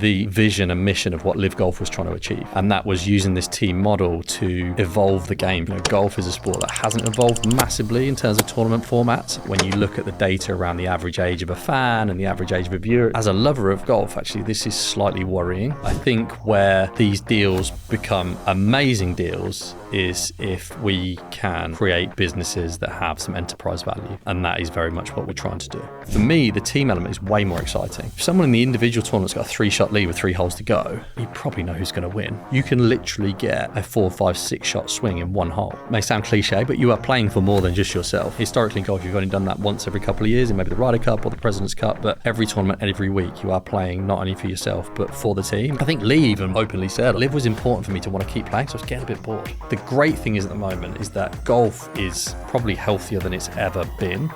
the vision and mission of what LIV Golf was trying to achieve. And that was using this team model to evolve the game. Golf is a sport that hasn't evolved massively in terms of tournament formats. When you look at the data around the average age of a fan and the average age of a viewer, as a lover of golf, actually, this is slightly worrying. I think where these deals become amazing deals is if we can create businesses that have some enterprise value. And that is very much what we're trying to do. For me, the team element is way more exciting. If someone in the individual tournament's got a 3-shot lead with 3 holes to go, you probably know who's going to win. You can literally get a 4, 5, 6-shot swing in 1 hole. It may sound cliche, but you are playing for more than just yourself. Historically in golf, you've only done that once every couple of years in maybe the Ryder Cup or the President's Cup, but every tournament, every week, you are playing not only for yourself, but for the team. I think Lee even openly said, LIV was important for me to want to keep playing, so I was getting a bit bored. The great thing is at the moment is that golf is probably healthier than it's ever been.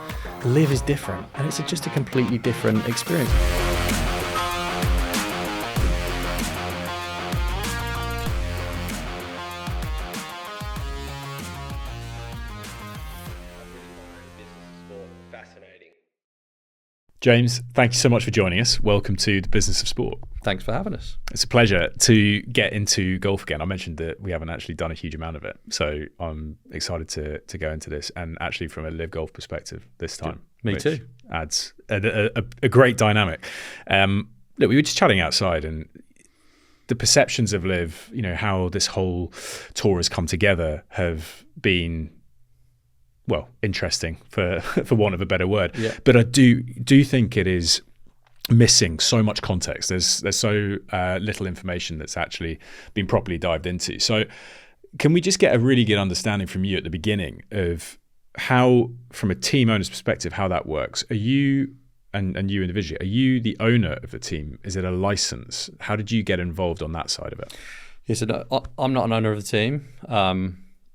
LIV is different, and it's just a completely different experience. James, thank you so much for joining us. Welcome to the Business of Sport. Thanks for having us. It's a pleasure to get into golf again. I mentioned that we haven't actually done a huge amount of it, so I'm excited to go into this, and actually from a LIV Golf perspective this time. Me too. Adds a great dynamic. Look, we were just chatting outside, and the perceptions of LIV, how this whole tour has come together, have been, well, interesting for want of a better word. Yeah. But I do think it is missing so much context. There's so little information that's actually been properly dived into. So can we just get a really good understanding from you at the beginning of how, from a team owner's perspective, how that works? Are you, and you individually, are you the owner of the team? Is it a license? How did you get involved on that side of it? Yeah, so no, I'm not an owner of the team.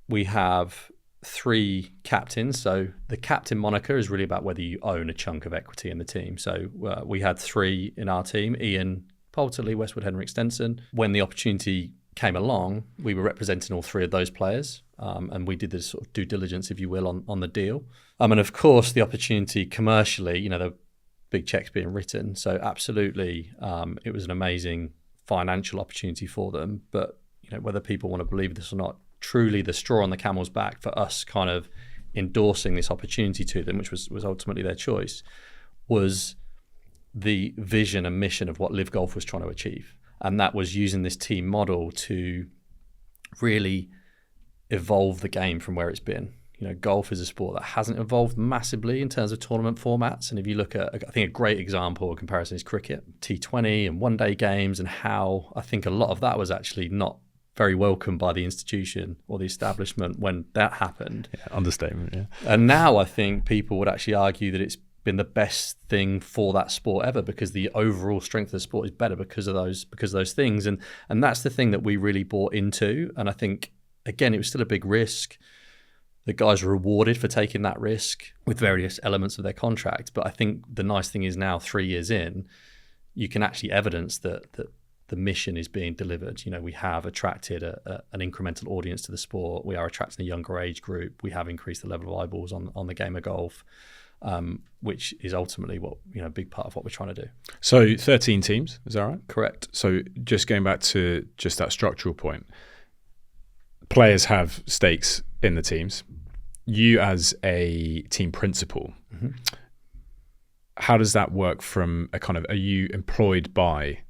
We have 3 captains. So the captain moniker is really about whether you own a chunk of equity in the team. So we had 3 in our team: Ian Poulter, Lee Westwood, Henrik Stenson. When the opportunity came along, we were representing all 3 of those players, and we did this sort of due diligence, if you will, on the deal. And of course, the opportunity commercially, the big checks being written. So absolutely, it was an amazing financial opportunity for them. But whether people want to believe this or not, truly the straw on the camel's back for us kind of endorsing this opportunity to them, which was ultimately their choice, was the vision and mission of what LIV Golf was trying to achieve. And that was using this team model to really evolve the game from where it's been. Golf is a sport that hasn't evolved massively in terms of tournament formats. And if you look at, I think a great example or comparison is cricket, T20 and one-day games, and how I think a lot of that was actually not very welcome by the institution or the establishment when that happened. Yeah, understatement, yeah. And now I think people would actually argue that it's been the best thing for that sport ever, because the overall strength of the sport is better because of those things. And that's the thing that we really bought into. And I think, again, it was still a big risk. The guys were rewarded for taking that risk with various elements of their contract. But I think the nice thing is now, 3 years in, you can actually evidence that the mission is being delivered. We have attracted an incremental audience to the sport. We are attracting a younger age group. We have increased the level of eyeballs on the game of golf, which is ultimately what, a big part of what we're trying to do. So 13 teams, is that right? Correct. So just going back to just that structural point, players have stakes in the teams. You as a team principal, mm-hmm. How does that work from a kind of, are you employed by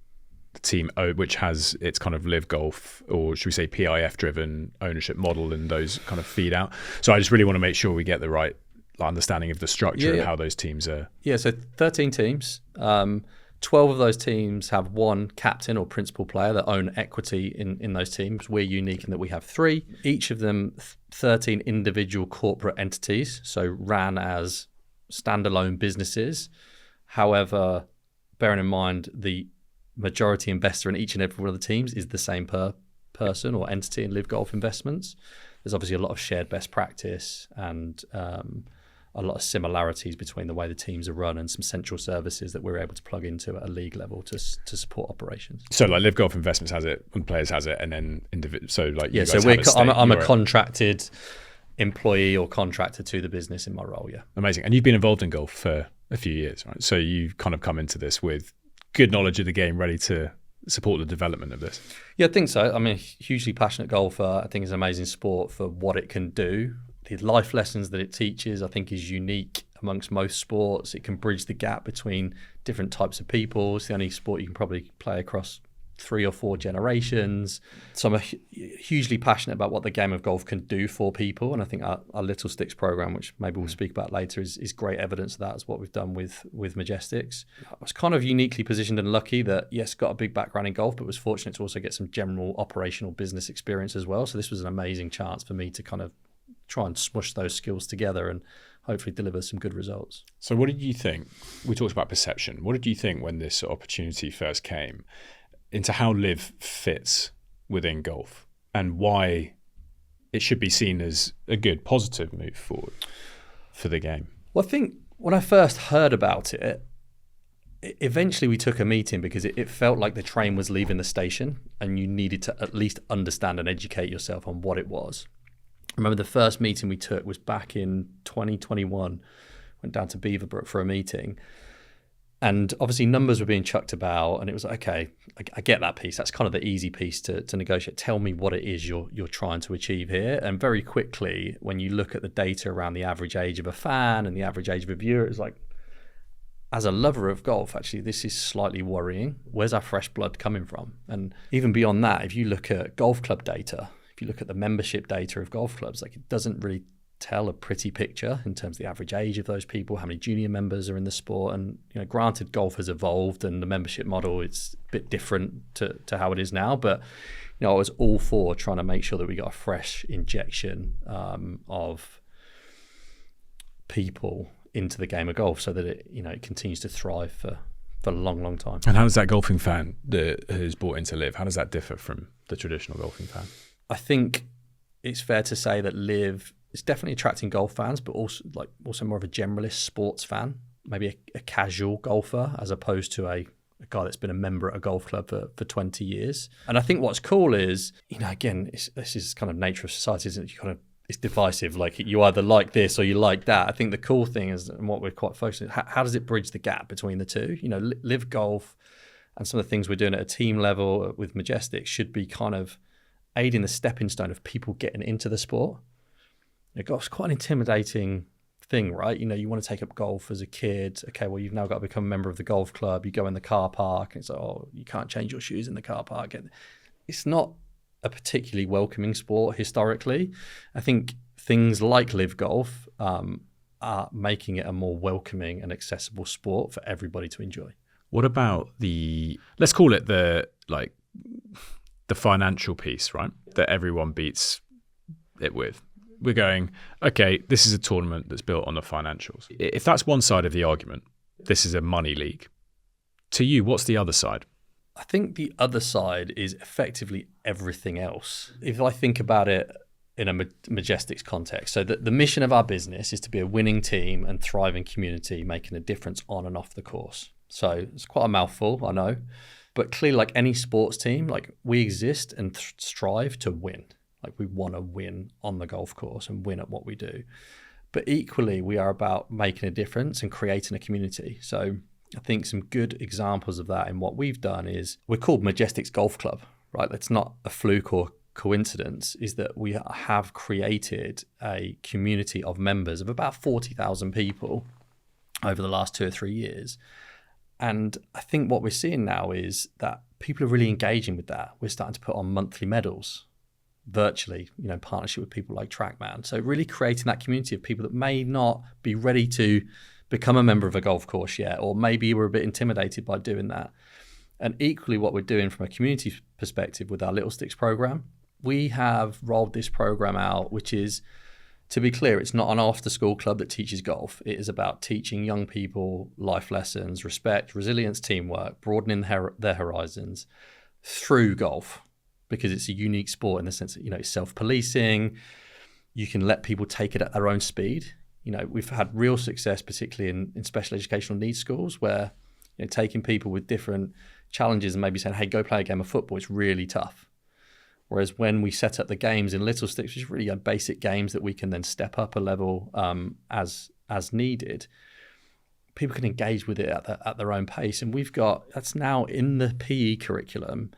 the team which has its kind of LIV Golf, or should we say PIF driven ownership model, and those kind of feed out? So I just really want to make sure we get the right understanding of the structure and how those teams are. Yeah, so 13 teams. 12 of those teams have 1 captain or principal player that own equity in those teams. We're unique in that we have 3, each of them 13 individual corporate entities, so ran as standalone businesses. However, bearing in mind the majority investor in each and every one of the teams is the same person or entity in LIV Golf Investments. There's obviously a lot of shared best practice and a lot of similarities between the way the teams are run, and some central services that we're able to plug into at a league level to support operations. So like LIV Golf Investments has it, and players has it, and then I'm a contracted employee or contractor to the business in my role. Yeah. Amazing. And you've been involved in golf for a few years, right? So you've kind of come into this with good knowledge of the game, ready to support the development of this? Yeah, I think so. I mean, hugely passionate golfer. I think it's an amazing sport for what it can do. The life lessons that it teaches, I think, is unique amongst most sports. It can bridge the gap between different types of people. It's the only sport you can probably play across 3 or 4 generations. So I'm hugely passionate about what the game of golf can do for people. And I think our Little Sticks program, which maybe we'll speak about later, is great evidence of that, is what we've done with Majestics. I was kind of uniquely positioned and lucky that, yes, got a big background in golf, but was fortunate to also get some general operational business experience as well. So this was an amazing chance for me to kind of try and smush those skills together and hopefully deliver some good results. So what did you think? We talked about perception. What did you think when this opportunity first came into how LIV fits within golf and why it should be seen as a good, positive move forward for the game? Well, I think when I first heard about it, eventually we took a meeting because it felt like the train was leaving the station and you needed to at least understand and educate yourself on what it was. I remember the first meeting we took was back in 2021. Went down to Beaverbrook for a meeting. And obviously numbers were being chucked about, and it was like, okay, I get that piece. That's kind of the easy piece to negotiate. Tell me what it is you're trying to achieve here. And very quickly, when you look at the data around the average age of a fan and the average age of a viewer, it's like, as a lover of golf, actually, this is slightly worrying. Where's our fresh blood coming from? And even beyond that, if you look at golf club data, if you look at the membership data of golf clubs, like, it doesn't really tell a pretty picture in terms of the average age of those people, how many junior members are in the sport. And, you know, granted, golf has evolved and the membership model is a bit different to how it is now, but, you know, I was all for trying to make sure that we got a fresh injection of people into the game of golf so that it continues to thrive for a long, long time. And how does that golfing fan that has bought into LIV, how does that differ from the traditional golfing fan? I think it's fair to say that LIV is definitely attracting golf fans, but also more of a generalist sports fan, maybe a casual golfer as opposed to a guy that's been a member at a golf club for 20 years. And I think what's cool is, again, this is kind of nature of society, isn't it? It's divisive. Like, you either like this or you like that. I think the cool thing is, and what we're quite focused on, how does it bridge the gap between the two? LIV Golf and some of the things we're doing at a team level with Majestic should be kind of aiding the stepping stone of people getting into the sport. Golf's quite an intimidating thing, right? You want to take up golf as a kid. Okay, well, you've now got to become a member of the golf club. You go in the car park and it's like, oh, you can't change your shoes in the car park. It's not a particularly welcoming sport historically. I think things like LIV Golf are making it a more welcoming and accessible sport for everybody to enjoy. What about let's call it the financial piece, right? That everyone beats it with. We're going, okay, this is a tournament that's built on the financials. If that's one side of the argument, this is a money league. To you, what's the other side? I think the other side is effectively everything else. If I think about it in a Majestics context, so the mission of our business is to be a winning team and thriving community, making a difference on and off the course. So it's quite a mouthful, I know. But clearly, like any sports team, like, we exist and strive to win. Like, we want to win on the golf course and win at what we do. But equally, we are about making a difference and creating a community. So I think some good examples of that in what we've done is, we're called Majesticks Golf Club, right? That's not a fluke or coincidence, is that we have created a community of members of about 40,000 people over the last 2 or 3 years. And I think what we're seeing now is that people are really engaging with that. We're starting to put on monthly medals virtually, partnership with people like TrackMan. So really creating that community of people that may not be ready to become a member of a golf course yet, or maybe we're a bit intimidated by doing that. And equally, what we're doing from a community perspective with our Little Sticks program, we have rolled this program out, which is, to be clear, it's not an after-school club that teaches golf. It is about teaching young people life lessons, respect, resilience, teamwork, broadening their horizons through golf, because it's a unique sport in the sense that, it's self-policing. You can let people take it at their own speed. We've had real success, particularly in special educational needs schools, where taking people with different challenges and maybe saying, hey, go play a game of football, it's really tough. Whereas when we set up the games in Little Sticks, which is really basic games that we can then step up a level as needed, people can engage with it at their own pace. And that's now in the PE curriculum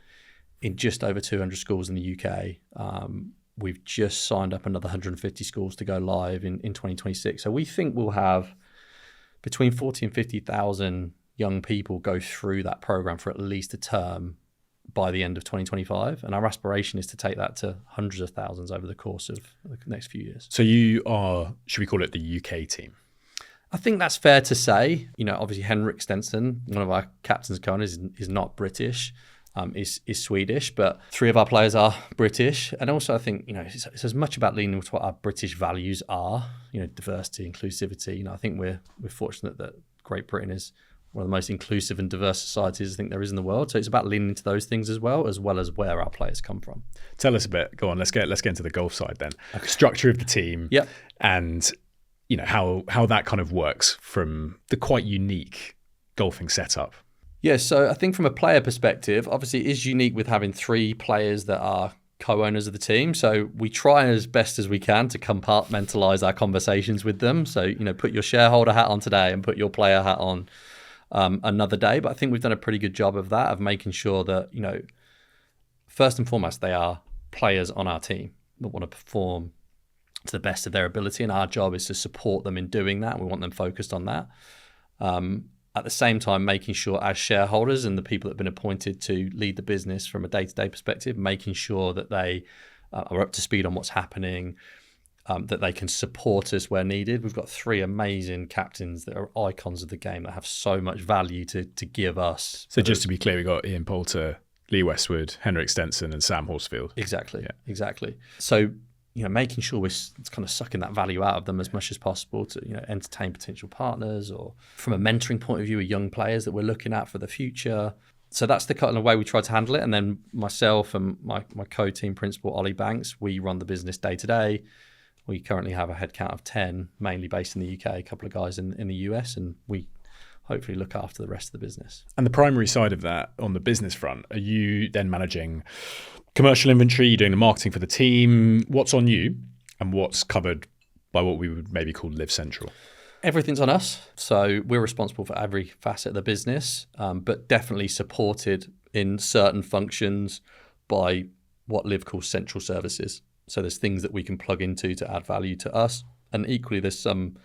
in just over 200 schools in the UK. We've just signed up another 150 schools to go live in 2026. So we think we'll have between 40 and 50,000 young people go through that program for at least a term by the end of 2025. And our aspiration is to take that to hundreds of thousands over the course of the next few years. So you are, should we call it the UK team? I think that's fair to say. Obviously Henrik Stenson, one of our captains co-owners, is not British, is Swedish, but 3 of our players are British. And also I think, it's as much about leaning into what our British values are, diversity, inclusivity. I think we're fortunate that Great Britain is one of the most inclusive and diverse societies I think there is in the world. So it's about leaning into those things as well as where our players come from. Tell us a bit. Go on, let's get into the golf side then. Okay. Structure of the team. Yep. And how that kind of works from the quite unique golfing setup. Yeah, so I think from a player perspective, obviously it is unique with having 3 players that are co-owners of the team. So we try as best as we can to compartmentalize our conversations with them. So, put your shareholder hat on today and put your player hat on another day. But I think we've done a pretty good job of that, of making sure that, first and foremost, they are players on our team that want to perform to the best of their ability. And our job is to support them in doing that. We want them focused on that. At the same time, making sure as shareholders and the people that have been appointed to lead the business from a day-to-day perspective, making sure that they are up to speed on what's happening, that they can support us where needed. We've got 3 amazing captains that are icons of the game that have so much value to give us. So just to be clear, we've got Ian Poulter, Lee Westwood, Henrik Stenson and Sam Horsfield. Exactly. So, making sure we're kind of sucking that value out of them as much as possible to, entertain potential partners, or from a mentoring point of view, young players that we're looking at for the future. So that's the kind of way we try to handle it. And then myself and my co-team principal, Ollie Banks, we run the business day to day. We currently have a headcount of 10, mainly based in the UK, a couple of guys in the US, and we hopefully look after the rest of the business. And the primary side of that on the business front, are you then managing commercial inventory? You're doing the marketing for the team? What's on you and what's covered by what we would maybe call Live Central? Everything's on us. So we're responsible for every facet of the business, but definitely supported in certain functions by what Live calls central services. So there's things that we can plug into to add value to us. And equally, there's some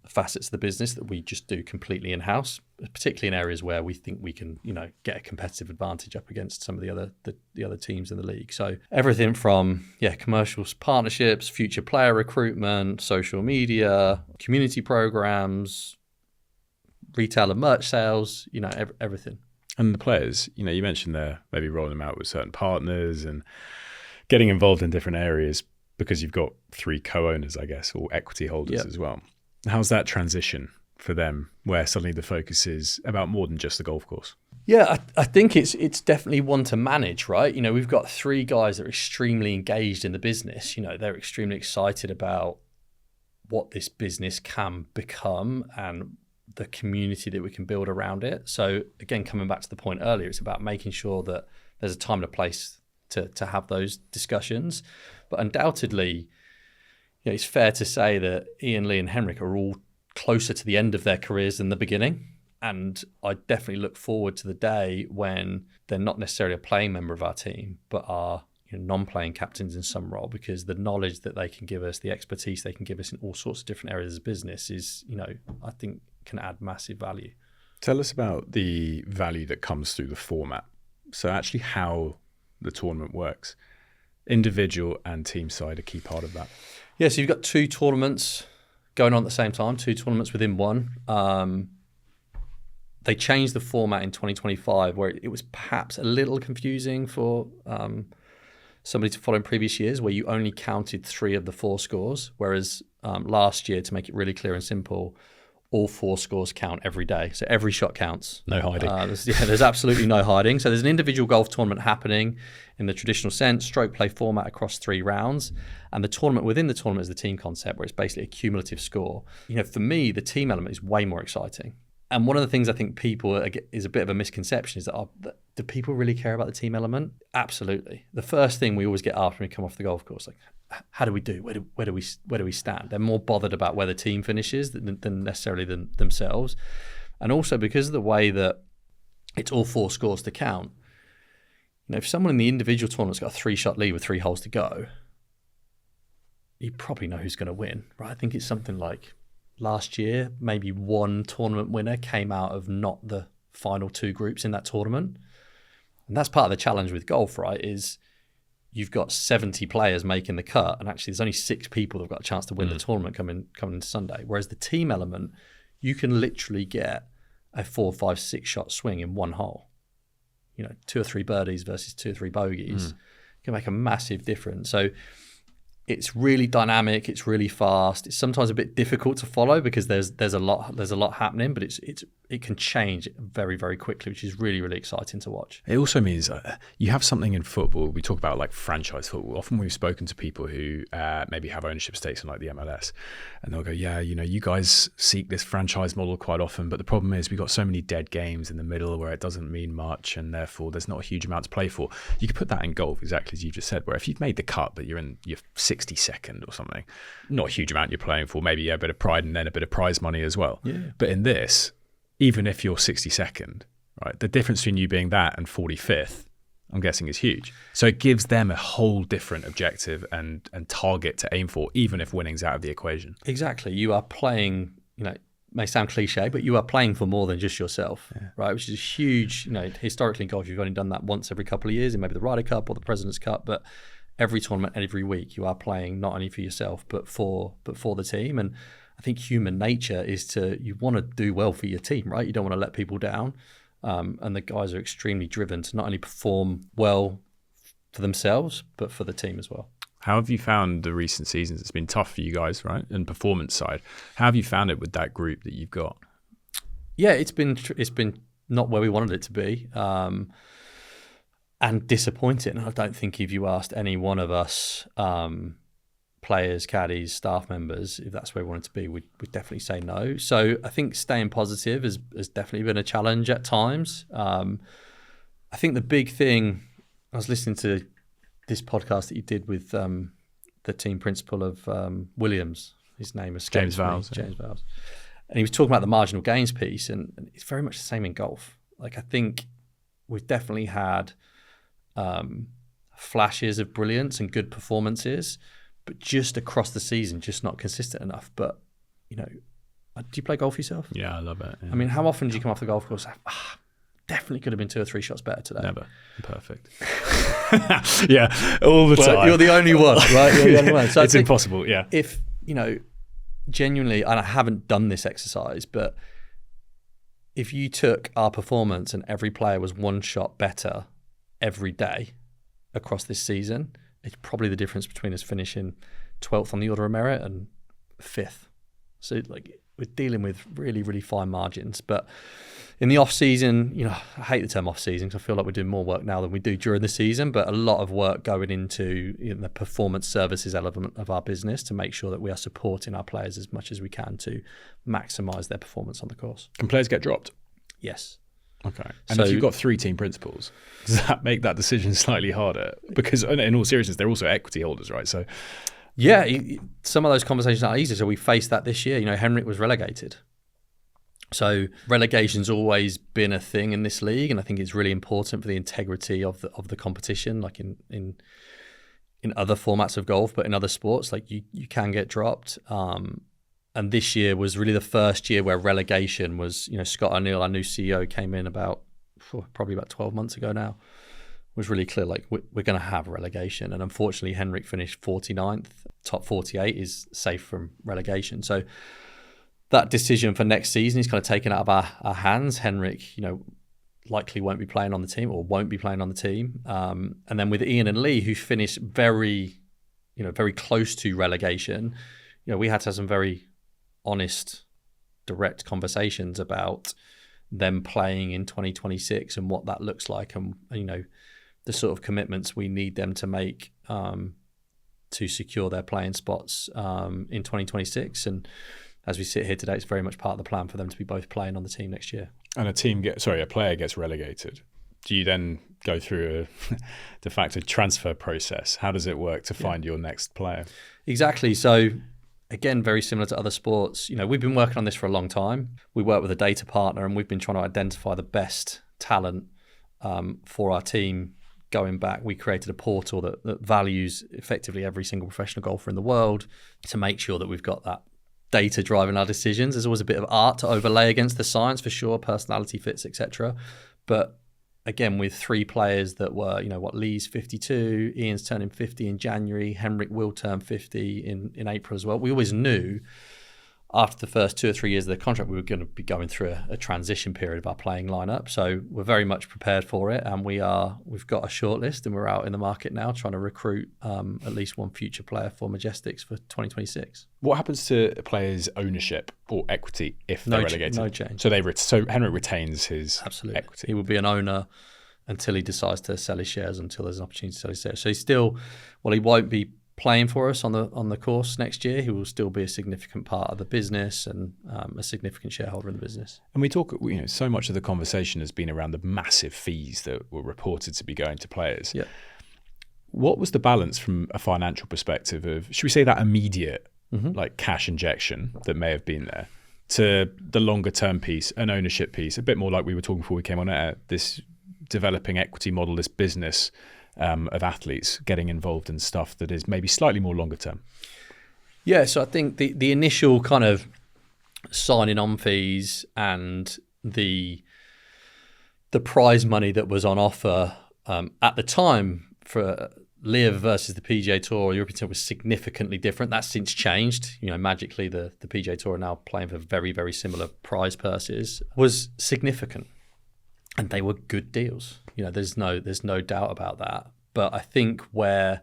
facets of the business that we just do completely in-house, particularly in areas where we think we can, get a competitive advantage up against some of the other teams in the league. So everything from commercials, partnerships, future player recruitment, social media, community programs, retail and merch sales, everything. And the players, you mentioned they're maybe rolling them out with certain partners and getting involved in different areas, because you've got 3 co-owners, I guess, or equity holders as well. How's that transition for them, where suddenly the focus is about more than just the golf course? Yeah, I think it's definitely one to manage, right? We've got 3 guys that are extremely engaged in the business. They're extremely excited about what this business can become and the community that we can build around it. So again, coming back to the point earlier, it's about making sure that there's a time and a place to have those discussions. But undoubtedly, it's fair to say that Ian, Lee and Henrik are all closer to the end of their careers than the beginning. And I definitely look forward to the day when they're not necessarily a playing member of our team, but are non-playing captains in some role, because the knowledge that they can give us, the expertise they can give us in all sorts of different areas of business is, I think can add massive value. Tell us about the value that comes through the format. So actually how the tournament works. Individual and team side, a key part of that. Yeah, so you've got 2 tournaments going on at the same time, 2 tournaments within one. They changed the format in 2025, where it was perhaps a little confusing for somebody to follow in previous years, where you only counted 3 of the 4 scores, whereas last year, to make it really clear and simple, all 4 scores count every day. So every shot counts. No hiding. There's absolutely no hiding. So there's an individual golf tournament happening in the traditional sense, stroke play format across 3 rounds. And the tournament within the tournament is the team concept, where it's basically a cumulative score. For me, the team element is way more exciting. And one of the things I think people is a bit of a misconception is that, do people really care about the team element? Absolutely. The first thing we always get after we come off the golf course, like, how do we do? Where do we stand? They're more bothered about where the team finishes than necessarily themselves. And also because of the way that it's all 4 scores to count, if someone in the individual tournament's got a 3-shot lead with 3 holes to go, you probably know who's going to win, right? I think it's something like last year, maybe one tournament winner came out of not the final 2 groups in that tournament. And that's part of the challenge with golf, right? Is you've got 70 players making the cut, and actually there's only 6 people that've got a chance to win the tournament coming into Sunday. Whereas the team element, you can literally get a 4, 5, 6-shot swing in one hole. 2 or 3 birdies versus 2 or 3 bogeys can make a massive difference. So it's really dynamic. It's really fast. It's sometimes a bit difficult to follow because there's a lot happening, but it can change very, very quickly, which is really, really exciting to watch. It also means you have something in football. We talk about like franchise football. Often we've spoken to people who maybe have ownership stakes in like the MLS, and they'll go, yeah, you guys seek this franchise model quite often, but the problem is we've got so many dead games in the middle where it doesn't mean much, and therefore there's not a huge amount to play for. You could put that in golf exactly as you just said, where if you've made the cut but you're in your 62nd or something, not a huge amount you're playing for, maybe a bit of pride and then a bit of prize money as well. Yeah. But in this, even if you're 62nd, right, the difference between you being that and 45th, I'm guessing, is huge. So it gives them a whole different objective and target to aim for, even if winning's out of the equation. Exactly. You are playing, it may sound cliche, but you are playing for more than just yourself, right? Which is huge. Historically in golf, you've only done that once every couple of years in maybe the Ryder Cup or the President's Cup, but every tournament, every week, you are playing not only for yourself, but for the team. And I think human nature is you want to do well for your team, right? You don't want to let people down. And the guys are extremely driven to not only perform well for themselves, but for the team as well. How have you found the recent seasons? It's been tough for you guys, right? And performance side. How have you found it with that group that you've got? Yeah, it's been not where we wanted it to be. And disappointing. I don't think if you asked any one of us, players, caddies, staff members, if that's where we wanted to be, we'd definitely say no. So I think staying positive has definitely been a challenge at times. I think the big thing, I was listening to this podcast that you did with the team principal of Williams. His name is James Vowles. James Vowles. And he was talking about the marginal gains piece, and it's very much the same in golf. Like, I think we've definitely had flashes of brilliance and good performances, but just across the season, just not consistent enough. But, do you play golf yourself? Yeah, I love it. Yeah. I mean, how often do you come off the golf course and say, definitely could have been 2 or 3 shots better today? Never. Perfect. Yeah, all the time. You're the only one, right? You're the only one. So it's impossible, yeah. If, genuinely, and I haven't done this exercise, but if you took our performance and every player was 1 shot better every day across this season, it's probably the difference between us finishing 12th on the order of merit and 5th. So we're dealing with really, really fine margins. But in the off season, I hate the term off season because I feel like we're doing more work now than we do during the season, but a lot of work going into the performance services element of our business to make sure that we are supporting our players as much as we can to maximize their performance on the course. Can players get dropped? Yes. Okay. And if you've got 3 team principals, does that make that decision slightly harder? Because in all seriousness, they're also equity holders, right? So, yeah, some of those conversations aren't easy. So we faced that this year. Henrik was relegated. So relegation's always been a thing in this league, and I think it's really important for the integrity of the competition, like in other formats of golf, but in other sports, like you can get dropped. And this year was really the first year where relegation was, Scott O'Neill, our new CEO, came in probably about 12 months ago now, was really clear, like, we're going to have relegation. And unfortunately, Henrik finished 49th. Top 48 is safe from relegation. So that decision for next season is kind of taken out of our hands. Henrik, likely won't be playing on the team or won't be playing on the team. And then with Ian and Lee, who finished very close to relegation, we had to have some very honest, direct conversations about them playing in 2026 and what that looks like, and the sort of commitments we need them to make to secure their playing spots in 2026. And as we sit here today, it's very much part of the plan for them to be both playing on the team next year. And a player gets relegated. Do you then go through a de facto transfer process? How does it work to find your next player? Exactly. So again, very similar to other sports. We've been working on this for a long time. We work with a data partner, and we've been trying to identify the best talent for our team. Going back, we created a portal that values effectively every single professional golfer in the world to make sure that we've got that data driving our decisions. There's always a bit of art to overlay against the science, for sure, personality fits, etc. But again, with 3 players that were, Lee's 52, Ian's turning 50 in January, Henrik will turn 50 in April as well. We always knew after the first 2 or 3 years of the contract, we were going to be going through a transition period of our playing lineup. So we're very much prepared for it, and we've got a shortlist, and we're out in the market now trying to recruit at least one future player for Majestics for 2026. What happens to a player's ownership or equity if they're relegated? No change. So Henrik retains his equity. He will be an owner until he decides to sell his shares, until there's an opportunity to sell his shares. So he's still, he won't be playing for us on the course next year. He will still be a significant part of the business and a significant shareholder in the business. And we talk, so much of the conversation has been around the massive fees that were reported to be going to players. Yeah. What was the balance from a financial perspective of, should we say, that immediate like cash injection that may have been there, to the longer term piece, an ownership piece, a bit more like we were talking before we came on air, this developing equity model, this business of athletes getting involved in stuff that is maybe slightly more longer term? Yeah, so I think the initial kind of signing on fees and the prize money that was on offer at the time for LIV versus the PGA Tour or European Tour was significantly different. That's since changed. Magically the PGA Tour are now playing for very, very similar prize purses. Was significant. And they were good deals. There's no doubt about that. But I think where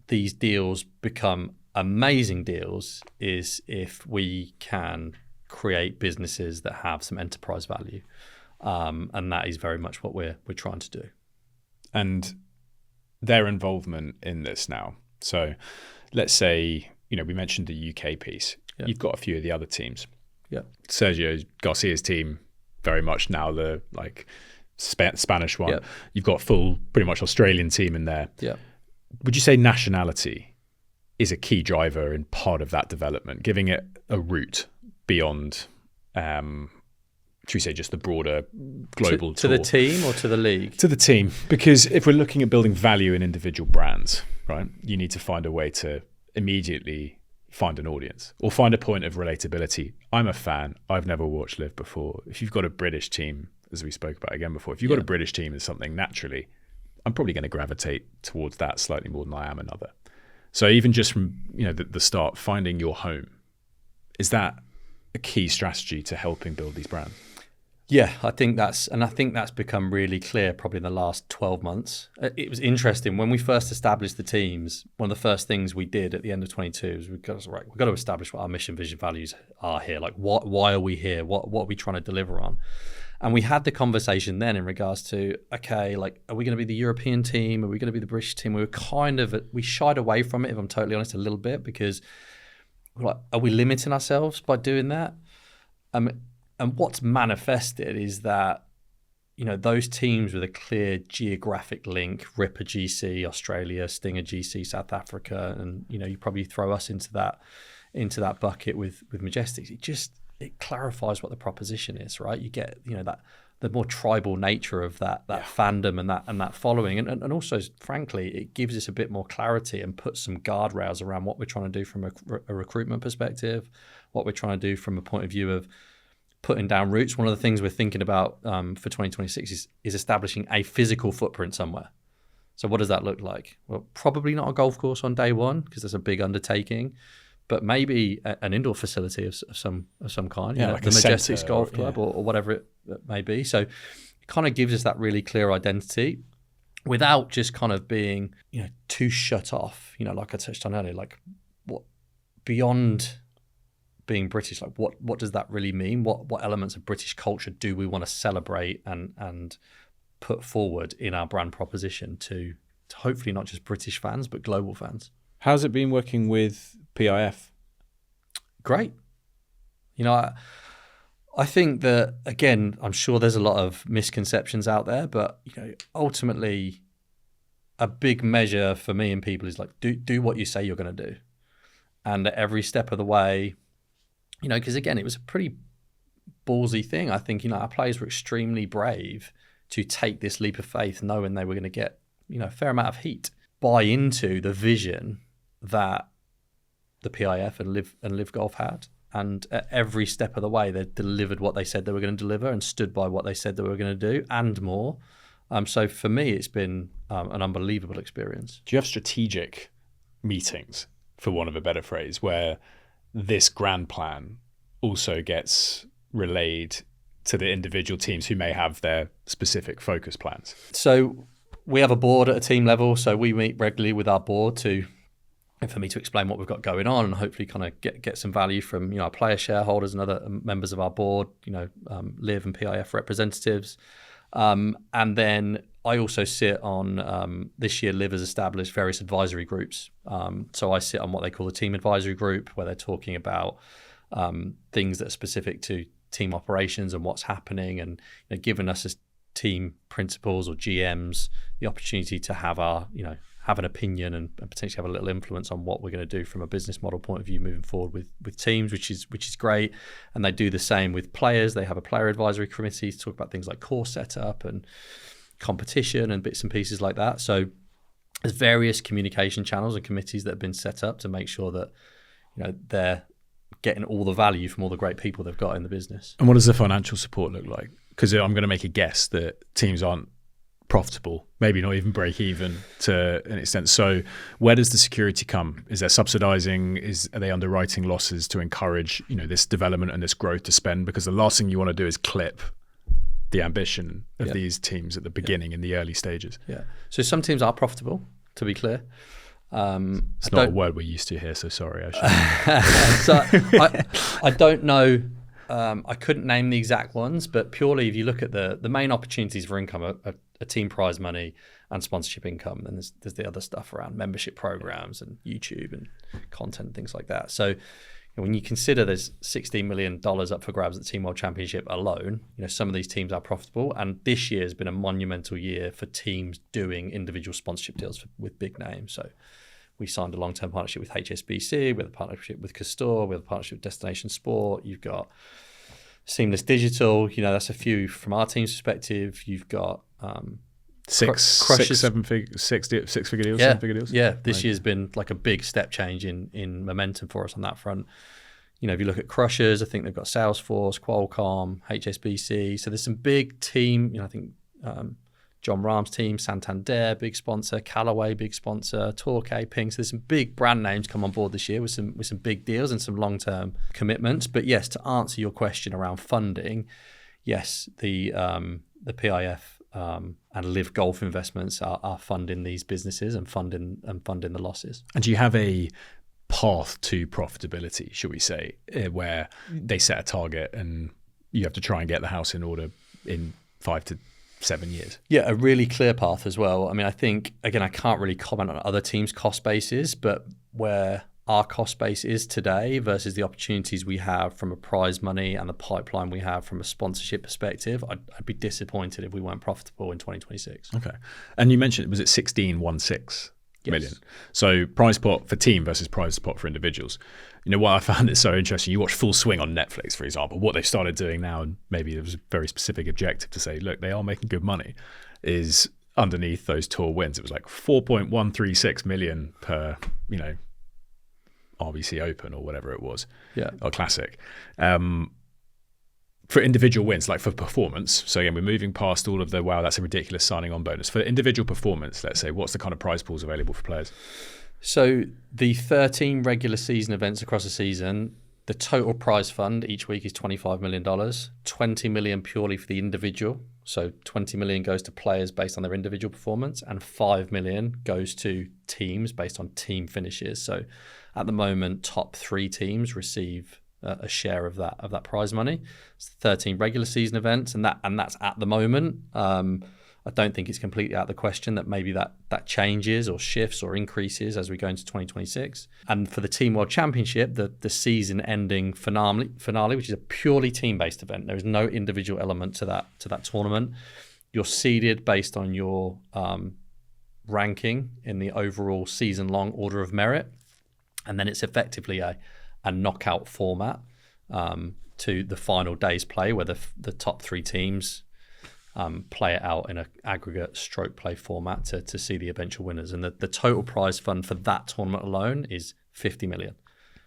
these deals become amazing deals is if we can create businesses that have some enterprise value, and that is very much what we're trying to do. And their involvement in this now. So, let's say we mentioned the UK piece. Yeah. You've got a few of the other teams. Yeah, Sergio Garcia's team. Very much now the Spanish one. Yeah. You've got full, pretty much Australian team in there. Yeah. Would you say nationality is a key driver in part of that development, giving it a route beyond, should we say, just the broader global to the team or to the league? To the team, because if we're looking at building value in individual brands, right, you need to find a way to immediately find an audience or find a point of relatability. I'm a fan. I've never watched LIV before. If you've got a British team, as we spoke about again before, if you've got a British team in something, naturally, I'm probably going to gravitate towards that slightly more than I am another. So even just from the start, finding your home, is that a key strategy to helping build these brands? Yeah, I think that's become really clear probably in the last 12 months. It was interesting when we first established the teams. One of the first things we did at the end of 22 was we've got to establish what our mission, vision, values are here. Like, why are we here? What are we trying to deliver on? And we had the conversation then in regards to, okay, like, are we going to be the European team? Are we going to be the British team? We shied away from it, if I'm totally honest, a little bit, because we're like, are we limiting ourselves by doing that? And what's manifested is that, those teams with a clear geographic link, Ripper GC, Australia, Stinger GC, South Africa, and, you probably throw us into that bucket with Majestics. It clarifies what the proposition is, right? You get, that the more tribal nature of that fandom and that following. And also, frankly, it gives us a bit more clarity and puts some guardrails around what we're trying to do from a recruitment perspective, what we're trying to do from a point of view of putting down roots. One of the things we're thinking about for 2026 is establishing a physical footprint somewhere. So what does that look like? Well, probably not a golf course on day one, because that's a big undertaking, but maybe an indoor facility of some kind, like the Majesticks Golf Club or whatever it may be. So it kind of gives us that really clear identity without just kind of being, too shut off, like I touched on earlier, like what beyond being British, like what does that really mean? What elements of British culture do we want to celebrate and put forward in our brand proposition to hopefully not just British fans, but global fans? How's it been working with PIF? Great. I think that, again, I'm sure there's a lot of misconceptions out there, but ultimately, a big measure for me and people is like, do what you say you're going to do. And at every step of the way, because again, it was a pretty ballsy thing. I think, our players were extremely brave to take this leap of faith, knowing they were going to get, a fair amount of heat, buy into the vision that the PIF and LIV Golf had. And at every step of the way, they delivered what they said they were going to deliver and stood by what they said they were going to do and more. So for me, it's been an unbelievable experience. Do you have strategic meetings, for want of a better phrase, where this grand plan also gets relayed to the individual teams who may have their specific focus plans? So we have a board at a team level. So we meet regularly with our board for me to explain what we've got going on and hopefully kind of get some value from our player shareholders and other members of our board, LIV and PIF representatives. And then I also sit on, this year LIV has established various advisory groups. So I sit on what they call the team advisory group, where they're talking about things that are specific to team operations and what's happening, and giving us as team principals or GMs the opportunity to have have an opinion and potentially have a little influence on what we're going to do from a business model point of view moving forward with teams, which is great. And they do the same with players. They have a player advisory committee to talk about things like course setup and competition and bits and pieces like that. So there's various communication channels and committees that have been set up to make sure that they're getting all the value from all the great people they've got in the business. And what does the financial support look like? Because I'm going to make a guess that teams aren't profitable, maybe not even break even to an extent. So where does the security come? Is there subsidizing? Are they underwriting losses to encourage this development and this growth to spend? Because the last thing you want to do is clip the ambition of these teams at the beginning in the early stages. Yeah. So some teams are profitable, to be clear. It's not a word we're used to here, so sorry. So I don't know. I couldn't name the exact ones, but purely if you look at the main opportunities for income are team prize money and sponsorship income. Then there's the other stuff around membership programs and YouTube and content and things like that. So when you consider there's $16 million up for grabs at the Team World Championship alone, some of these teams are profitable. And this year has been a monumental year for teams doing individual sponsorship deals with big names. So we signed a long-term partnership with HSBC, we have a partnership with Castor, we have a partnership with Destination Sport. You've got Seamless Digital, that's a few from our team's perspective. You've got six-figure deals, 7-figure deals. Yeah, this year's been like a big step change in momentum for us on that front. If you look at Crushers, I think they've got Salesforce, Qualcomm, HSBC. So there's some big team, I think John Rahm's team, Santander, big sponsor, Callaway, big sponsor, Torquay, Ping. So there's some big brand names come on board this year with some big deals and some long-term commitments. But yes, to answer your question around funding, yes, the PIF and LIV Golf investments are funding these businesses and funding the losses. And do you have a path to profitability, should we say, where they set a target and you have to try and get the house in order in 5 to 7 years? Yeah, a really clear path as well. I mean, I think, again, I can't really comment on other teams' cost bases, but where our cost base is today versus the opportunities we have from a prize money and the pipeline we have from a sponsorship perspective, I'd be disappointed if we weren't profitable in 2026. Okay. And you mentioned, was it 16.16 million? So prize pot for team versus prize pot for individuals. What I found it so interesting, you watch Full Swing on Netflix, for example, what they've started doing now, and maybe there was a very specific objective to say, look, they are making good money, is underneath those tour wins. It was like 4.136 million per, RBC Open or whatever it was, or Classic. For individual wins, like for performance, so again, we're moving past all of the, wow, that's a ridiculous signing on bonus. For individual performance, let's say, what's the kind of prize pools available for players? So the 13 regular season events across a season, the total prize fund each week is $25 million, 20 million purely for the individual. So 20 million goes to players based on their individual performance, and 5 million goes to teams based on team finishes. So at the moment, top 3 teams receive a share of that prize money. It's 13 regular season events, and that's at the moment. I don't think it's completely out of the question that maybe that changes or shifts or increases as we go into 2026. And for the Team World Championship, the season-ending finale, which is a purely team-based event, there is no individual element to that tournament. You're seeded based on your ranking in the overall season-long order of merit, and then it's effectively a knockout format to the final day's play, where the top 3 teams play it out in an aggregate stroke play format to see the eventual winners. And the total prize fund for that tournament alone is 50 million.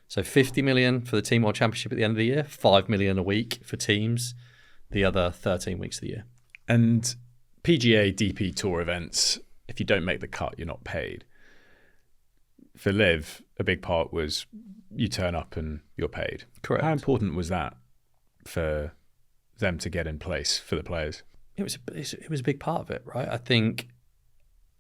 So 50 million for the Team World Championship at the end of the year, 5 million a week for teams the other 13 weeks of the year. And PGA DP Tour events, if you don't make the cut, you're not paid. For LIV, a big part was you turn up and you're paid. Correct. How important was that for them to get in place for the players? It was a big part of it, right? I think,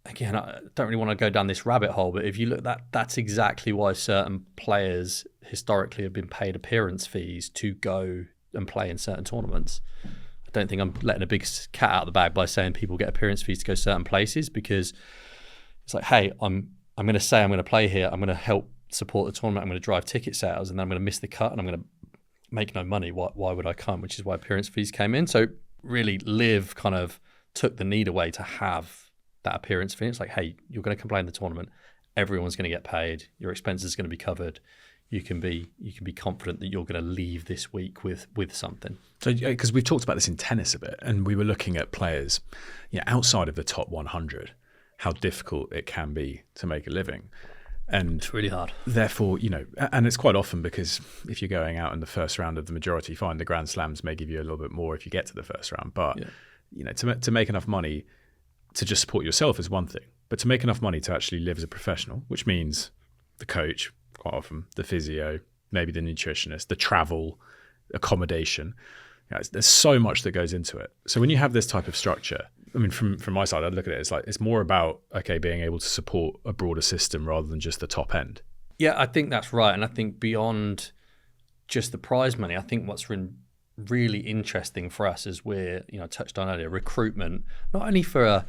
again, I don't really want to go down this rabbit hole, but if you look, that's exactly why certain players historically have been paid appearance fees to go and play in certain tournaments. I don't think I'm letting a big cat out of the bag by saying people get appearance fees to go certain places, because it's like, hey, I'm going to say I'm going to play here, I'm going to help support the tournament, I'm going to drive ticket sales, and then I'm going to miss the cut and I'm going to make no money. Why would I come? Which is why appearance fees came in. So really, LIV kind of took the need away to have that appearance fee. It's like, hey, you're going to play in the tournament, everyone's going to get paid, your expenses are going to be covered. You can be confident that you're going to leave this week with something. So, because we've talked about this in tennis a bit, and we were looking at players, outside of the top 100, how difficult it can be to make a living. And it's really hard. Therefore, and it's quite often because if you're going out in the first round of the majority, fine, the Grand Slams may give you a little bit more if you get to the first round. But, to make enough money to just support yourself is one thing. But to make enough money to actually live as a professional, which means the coach, quite often, the physio, maybe the nutritionist, the travel, accommodation, there's so much that goes into it. So when you have this type of structure, I mean, from my side, I'd look at it as like, it's more about, being able to support a broader system rather than just the top end. Yeah, I think that's right. And I think beyond just the prize money, I think what's really interesting for us is we're, touched on earlier, recruitment, not only for a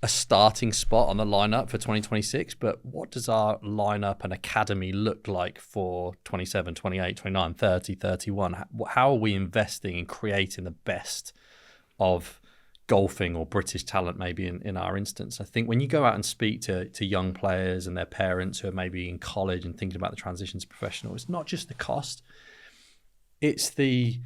starting spot on the lineup for 2026, but what does our lineup and academy look like for 27, 28, 29, 30, 31? How are we investing in creating the best of golfing or British talent, maybe in our instance? I think when you go out and speak to young players and their parents who are maybe in college and thinking about the transition to professional, it's not just the cost, it's the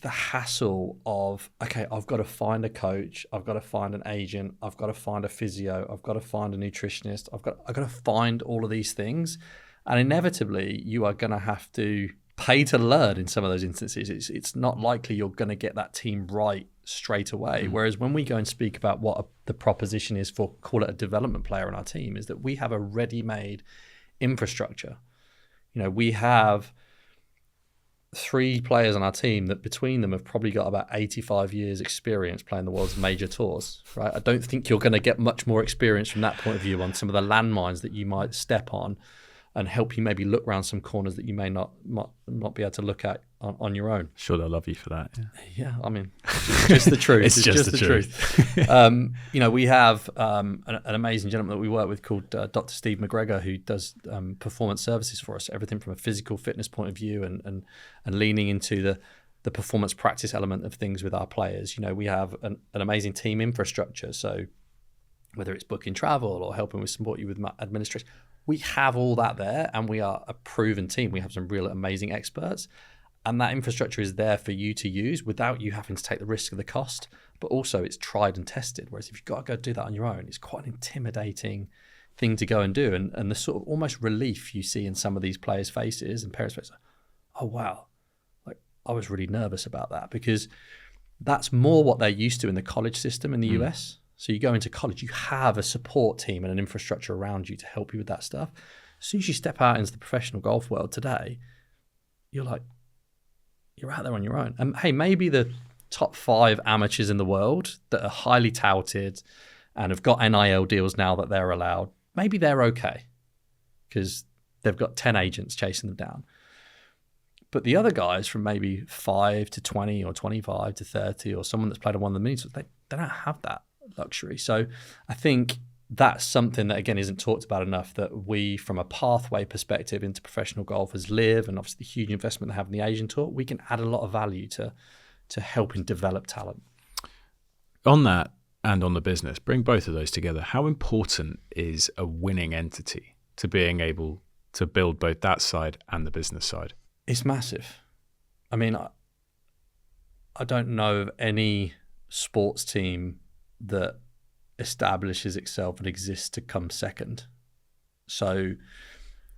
hassle of, okay, I've got to find a coach, I've got to find an agent, I've got to find a physio, I've got to find a nutritionist, I've got to find all of these things, and inevitably you are going to have to pay to learn in some of those instances. It's not likely you're going to get that team right straight away. Whereas when we go and speak about what the proposition is for, call it a development player in our team, is that we have a ready-made infrastructure. We have 3 players on our team that between them have probably got about 85 years experience playing the world's major tours, right? I don't think you're going to get much more experience from that point of view on some of the landmines that you might step on and help you maybe look around some corners that you may not be able to look at on your own. Sure, they'll love you for that. Yeah, I mean, it's just the truth. It's just the truth. We have an amazing gentleman that we work with called Dr. Steve McGregor, who does performance services for us, everything from a physical fitness point of view and leaning into the performance practice element of things with our players. We have an amazing team infrastructure. So whether it's booking travel or helping with support you with administration, we have all that there, and we are a proven team. We have some real amazing experts, and that infrastructure is there for you to use without you having to take the risk of the cost, but also it's tried and tested. Whereas if you've got to go do that on your own, it's quite an intimidating thing to go and do. And the sort of almost relief you see in some of these players' faces and parents' faces, oh wow, like I was really nervous about that, because that's more what they're used to in the college system in the US. So you go into college, you have a support team and an infrastructure around you to help you with that stuff. As soon as you step out into the professional golf world today, you're out there on your own. And hey, maybe the top 5 amateurs in the world that are highly touted and have got NIL deals now that they're allowed, maybe they're okay because they've got 10 agents chasing them down. But the other guys from maybe 5 to 20 or 25 to 30 or someone that's played on one of the minis, they don't have that luxury. So I think that's something that, again, isn't talked about enough, that we, from a pathway perspective into professional golf as LIV, and obviously the huge investment they have in the Asian Tour, we can add a lot of value to helping develop talent. On that and on the business, bring both of those together. How important is a winning entity to being able to build both that side and the business side? It's massive. I mean, I don't know of any sports team that establishes itself and exists to come second. So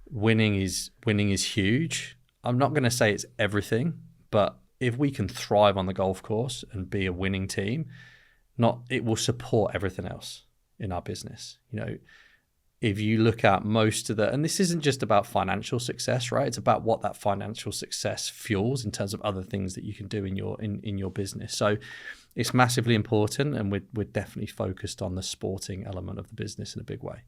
winning is huge. I'm not going to say it's everything, but if we can thrive on the golf course and be a winning team, it will support everything else in our business. You know, if you look at most of and this isn't just about financial success, right? It's about what that financial success fuels in terms of other things that you can do in your business. So it's massively important, and we're definitely focused on the sporting element of the business in a big way.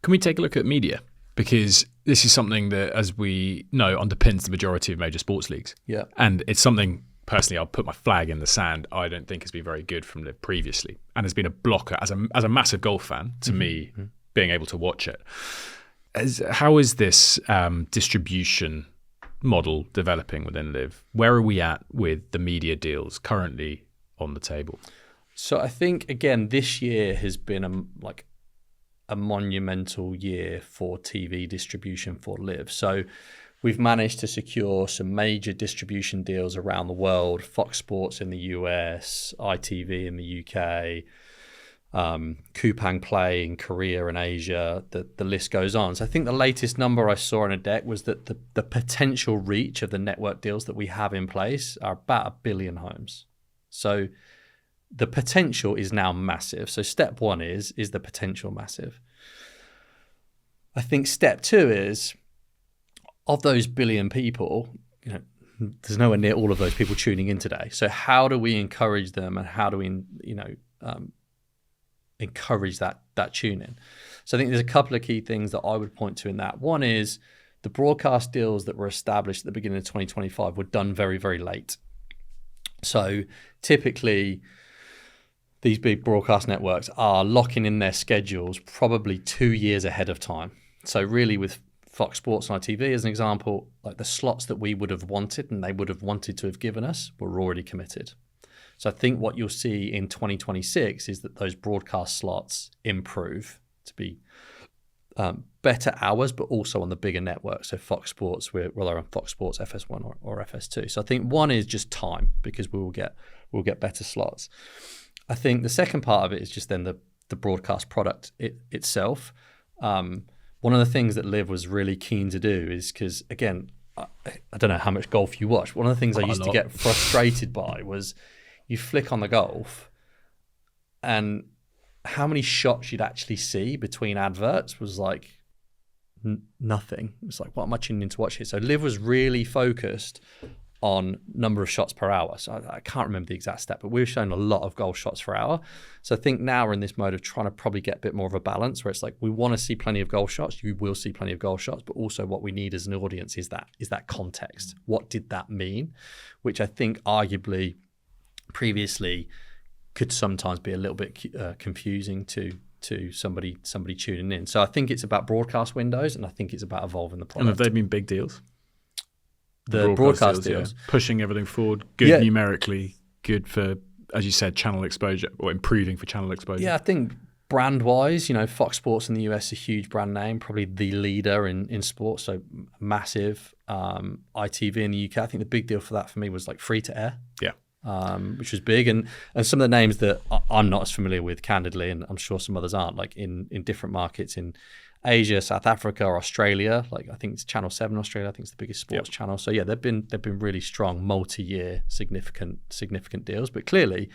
Can we take a look at media? Because this is something that, as we know, underpins the majority of major sports leagues. Yeah. And it's something, personally, I'll put my flag in the sand, I don't think has been very good from LIV previously, and has been a blocker as a massive golf fan to me, being able to watch it. How is this distribution model developing within LIV? Where are we at with the media deals currently on the table? So I think, again, this year has been a monumental year for TV distribution for LIV. So we've managed to secure some major distribution deals around the world: Fox Sports in the US, ITV in the UK, Kupang Play in Korea and Asia. The list goes on. So I think the latest number I saw in a deck was that the potential reach of the network deals that we have in place are about 1 billion homes. So the potential is now massive. So step one is the potential massive? I think step two is, of those 1 billion people, you know, there's nowhere near all of those people tuning in today. So how do we encourage them, and how do we, encourage that tune in? So I think there's a couple of key things that I would point to in that. One is the broadcast deals that were established at the beginning of 2025 were done very, very late. So typically, these big broadcast networks are locking in their schedules probably 2 years ahead of time. So really, with Fox Sports and ITV as an example, like the slots that we would have wanted and they would have wanted to have given us were already committed. So I think what you'll see in 2026 is that those broadcast slots improve to be better hours, but also on the bigger networks. So Fox Sports, we're on Fox Sports FS1 or FS2. So I think one is just time, because we'll get better slots. I think the second part of it is just then the broadcast product itself. One of the things that LIV was really keen to do is, because again, I don't know how much golf you watch. One of the things I used to get frustrated by was you flick on the golf and how many shots you'd actually see between adverts was like nothing. It was like, what am I tuning in to watch here? So LIV was really focused on number of shots per hour. So I can't remember the exact stat, but we were showing a lot of golf shots per hour. So I think now we're in this mode of trying to probably get a bit more of a balance, where it's like, we want to see plenty of golf shots. You will see plenty of golf shots, but also what we need as an audience is that context. What did that mean? Which I think arguably previously could sometimes be a little bit confusing to somebody tuning in. So I think it's about broadcast windows, and I think it's about evolving the product. And have they been big deals? The broadcast deals. Yeah. Pushing everything forward, good numerically, good for, as you said, channel exposure, or improving for channel exposure. Yeah, I think brand-wise, Fox Sports in the US, a huge brand name, probably the leader in sports, so massive. ITV in the UK, I think the big deal for that for me was like free to air. Yeah. Which was big, and some of the names that I'm not as familiar with, candidly, and I'm sure some others aren't, like in different markets in Asia, South Africa, or Australia. Like I think it's Channel 7 Australia, I think it's the biggest sports channel. So yeah, they've been really strong, multi-year, significant deals. But clearly,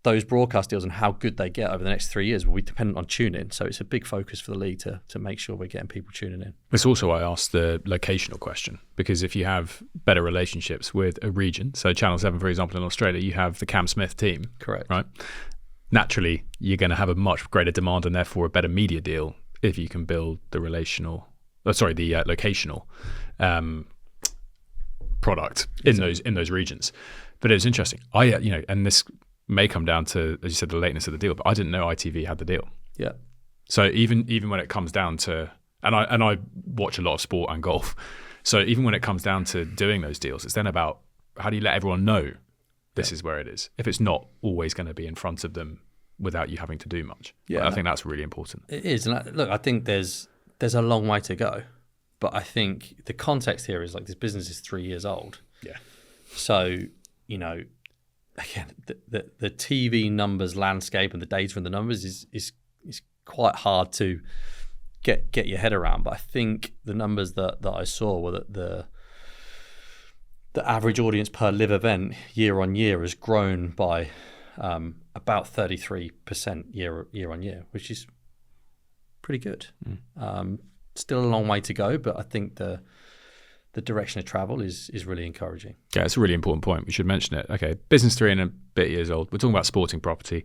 those broadcast deals and how good they get over the next 3 years will be dependent on tune-in. So it's a big focus for the league to make sure we're getting people tuning in. It's also why I asked the locational question, because if you have better relationships with a region, so Channel 7, for example, in Australia, you have the Cam Smith team. Correct. Right? Naturally, you're going to have a much greater demand and therefore a better media deal if you can build the locational product in those regions. But it was interesting. And this may come down to, as you said, the lateness of the deal, but I didn't know ITV had the deal. Yeah. So even when it comes down to, and I watch a lot of sport and golf, so even when it comes down to doing those deals, it's then about how do you let everyone know this is where it is, if it's not always going to be in front of them without you having to do much. Yeah, I think that's really important. It is, and look, I think there's a long way to go, but I think the context here is like this business is 3 years old. Yeah. So, you know, again, the TV numbers landscape and the data and the numbers is quite hard to get your head around. But I think the numbers that I saw were that the average audience per live event year on year has grown by about 33% year on year, which is pretty good. Still a long way to go, but I think the direction of travel is really encouraging. Yeah, it's a really important point. We should mention it. Okay, business 3 and a bit years old. We're talking about sporting property.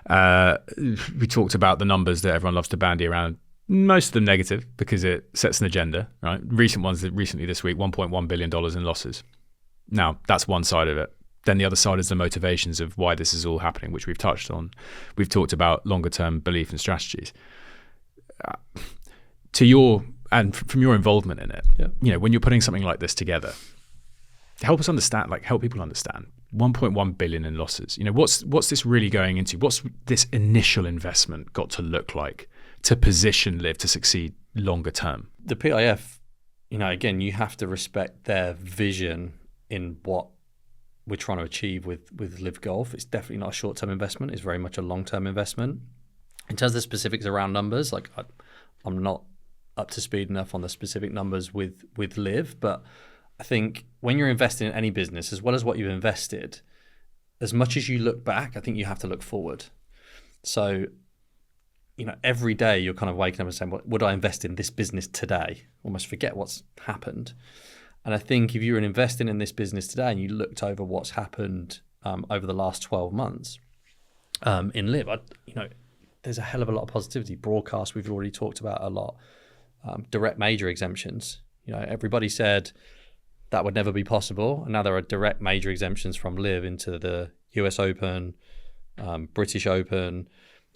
We talked about the numbers that everyone loves to bandy around. Most of them negative because it sets an agenda, right? Recent ones recently this week, $1.1 billion in losses. Now, that's one side of it. Then the other side is the motivations of why this is all happening, which we've touched on. We've talked about longer term belief and strategies. From your involvement in it, you know, when you're putting something like this together, help people understand 1.1 billion in losses. You know, what's this really going into? What's this initial investment got to look like to position LIV to succeed longer term? The PIF, you know, again, you have to respect their vision in what we're trying to achieve with LIV Golf. It's definitely not a short-term investment. It's very much a long-term investment. In terms of the specifics around numbers, like I'm not up to speed enough on the specific numbers with LIV, but I think when you're investing in any business, as well as what you've invested, as much as you look back, I think you have to look forward. So, you know, every day you're kind of waking up and saying, well, would I invest in this business today? Almost forget what's happened. And I think if you're investing in this business today and you looked over what's happened over the last 12 months in LIV, you know, there's a hell of a lot of positivity. Broadcast, we've already talked about a lot. Direct major exemptions. You know, everybody said that would never be possible, and now there are direct major exemptions from LIV into the US Open, British Open.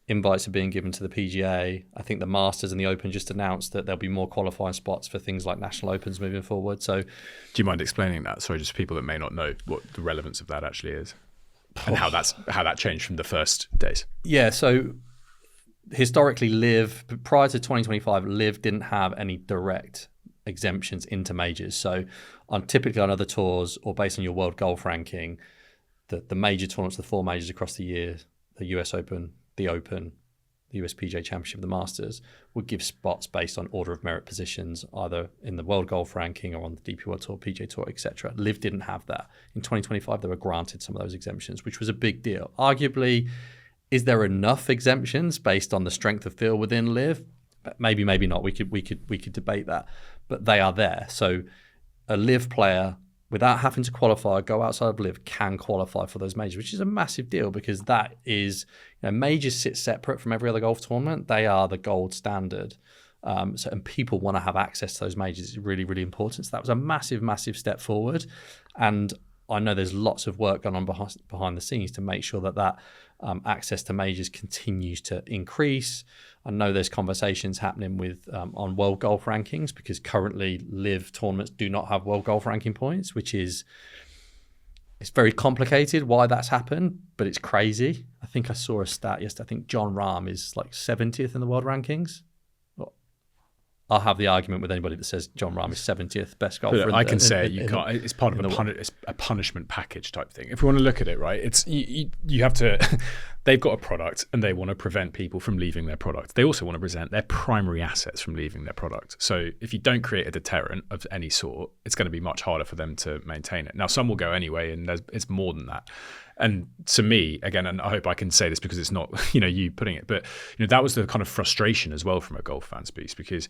Invites are being given to the PGA. I think the Masters and the Open just announced that there'll be more qualifying spots for things like National Opens moving forward. So, do you mind explaining that? Sorry, just people that may not know what the relevance of that actually is, and how that changed from the first days. Yeah. So historically, LIV prior to 2025, LIV didn't have any direct exemptions into majors. So, typically on other tours or based on your world golf ranking, the major tournaments, the 4 majors across the year, the US Open, the Open, the US PGA Championship, the Masters, would give spots based on order of merit positions, either in the World Golf Ranking or on the DP World Tour, PGA Tour, etc. LIV didn't have that. In 2025, they were granted some of those exemptions, which was a big deal. Arguably, is there enough exemptions based on the strength of field within LIV? Maybe, maybe not. We could debate that, but they are there. So a LIV player, without having to qualify, go outside of LIV, can qualify for those majors, which is a massive deal because that is, you know, majors sit separate from every other golf tournament. They are the gold standard. And people want to have access to those majors. It's really, really important. So that was a massive, massive step forward. And I know there's lots of work going on behind the scenes to make sure that access to majors continues to increase. I know there's conversations happening with on world golf rankings because currently LIV tournaments do not have world golf ranking points, which is it's very complicated why that's happened, but it's crazy. I think I saw a stat yesterday. I think John Rahm is like 70th in the world rankings. I'll have the argument with anybody that says John Rahm is 70th best golfer. I can say you can't. It's part of a punishment package type thing. If we want to look at it, right, it's you have to. They've got a product and they want to prevent people from leaving their product. They also want to present their primary assets from leaving their product. So if you don't create a deterrent of any sort, it's going to be much harder for them to maintain it. Now, some will go anyway, and it's more than that. And to me, again, and I hope I can say this because it's not, you putting it, but that was the kind of frustration as well from a golf fan's piece, because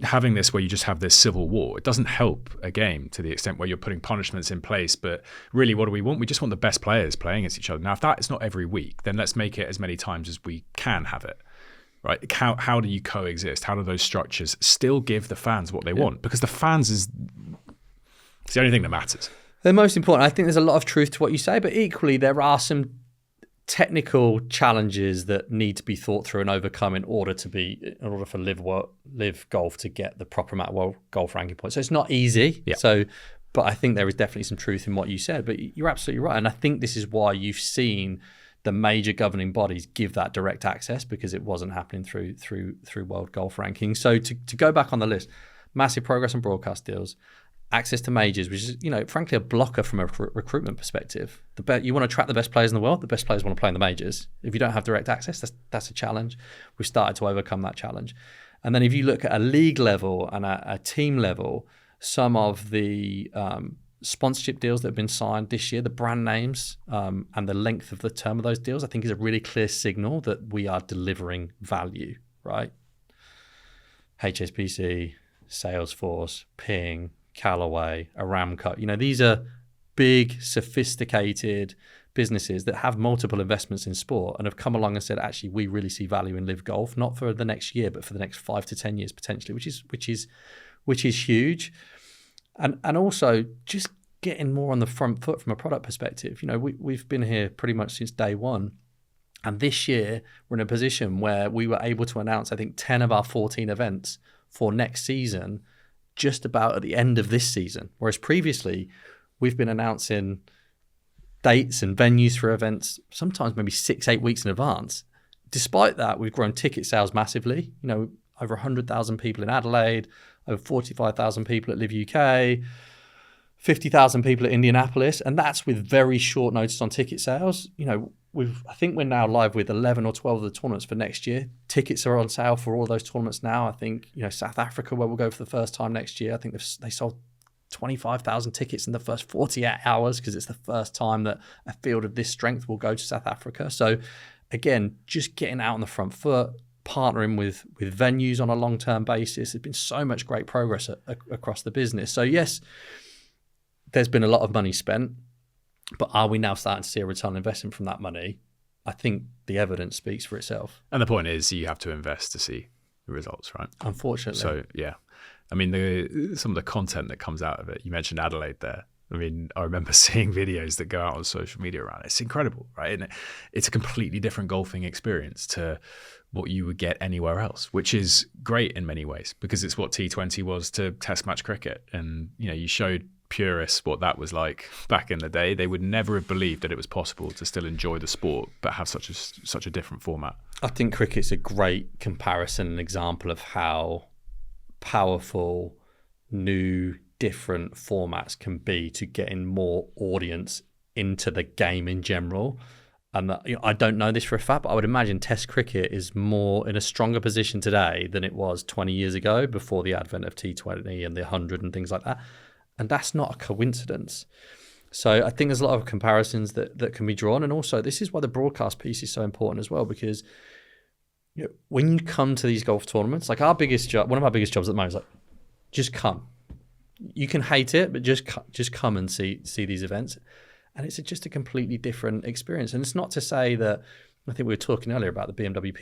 having this where you just have this civil war, it doesn't help a game to the extent where you're putting punishments in place. But really, what do we want? We just want the best players playing against each other. Now, if that is not every week, then let's make it as many times as we can have it. Right? How do you coexist? How do those structures still give the fans what they want? Because the fans it's the only thing that matters. They're most important. I think there's a lot of truth to what you say, but equally there are some technical challenges that need to be thought through and overcome in order for LIV Golf to get the proper amount of world golf ranking points. So it's not easy. Yeah. But I think there is definitely some truth in what you said. But you're absolutely right, and I think this is why you've seen the major governing bodies give that direct access, because it wasn't happening through world golf rankings. So to go back on the list, massive progress on broadcast deals, access to majors, which is, frankly, a blocker from a recruitment perspective. You want to attract the best players in the world. The best players want to play in the majors. If you don't have direct access, that's a challenge. We've started to overcome that challenge. And then if you look at a league level and a team level, some of the sponsorship deals that have been signed this year, the brand names and the length of the term of those deals, I think is a really clear signal that we are delivering value, right? HSBC, Salesforce, Ping, Callaway, Aramco. These are big, sophisticated businesses that have multiple investments in sport and have come along and said, actually, we really see value in LIV Golf, not for the next year, but for the next 5 to 10 years potentially, which is huge. And also just getting more on the front foot from a product perspective. We've been here pretty much since day one. And this year, we're in a position where we were able to announce, I think, 10 of our 14 events for next season just about at the end of this season. Whereas previously, we've been announcing dates and venues for events sometimes maybe 6-8 weeks in advance. Despite that, we've grown ticket sales massively. Over 100,000 people in Adelaide, over 45,000 people at LIV UK, 50,000 people at Indianapolis, and that's with very short notice on ticket sales. I think we're now live with 11 or 12 of the tournaments for next year. Tickets are on sale for all those tournaments now. I think, South Africa, where we'll go for the first time next year, I think they sold 25,000 tickets in the first 48 hours because it's the first time that a field of this strength will go to South Africa. So again, just getting out on the front foot, partnering with venues on a long-term basis. There's been so much great progress across the business. So yes, there's been a lot of money spent, but are we now starting to see a return on investment from that money? I think the evidence speaks for itself. And the point is, you have to invest to see the results, right? Unfortunately. So yeah, I mean, some of the content that comes out of it. You mentioned Adelaide there. I mean, I remember seeing videos that go out on social media around it. It's incredible, right? And it's a completely different golfing experience to what you would get anywhere else, which is great in many ways because it's what T20 was to Test match cricket. And, you showed purists what that was like back in the day. They would never have believed that it was possible to still enjoy the sport but have such a different format. I think cricket's a great comparison and example of how powerful new different formats can be to getting more audience into the game in general. And I don't know this for a fact, but I would imagine Test cricket is more in a stronger position today than it was 20 years ago before the advent of T20 and the 100 and things like that. And that's not a coincidence. So I think there's a lot of comparisons that can be drawn. And also, this is why the broadcast piece is so important as well, because when you come to these golf tournaments, like one of our biggest jobs at the moment is like, just come. You can hate it, but just come and see these events. And it's just a completely different experience. And it's not to say that, I think we were talking earlier about the BMW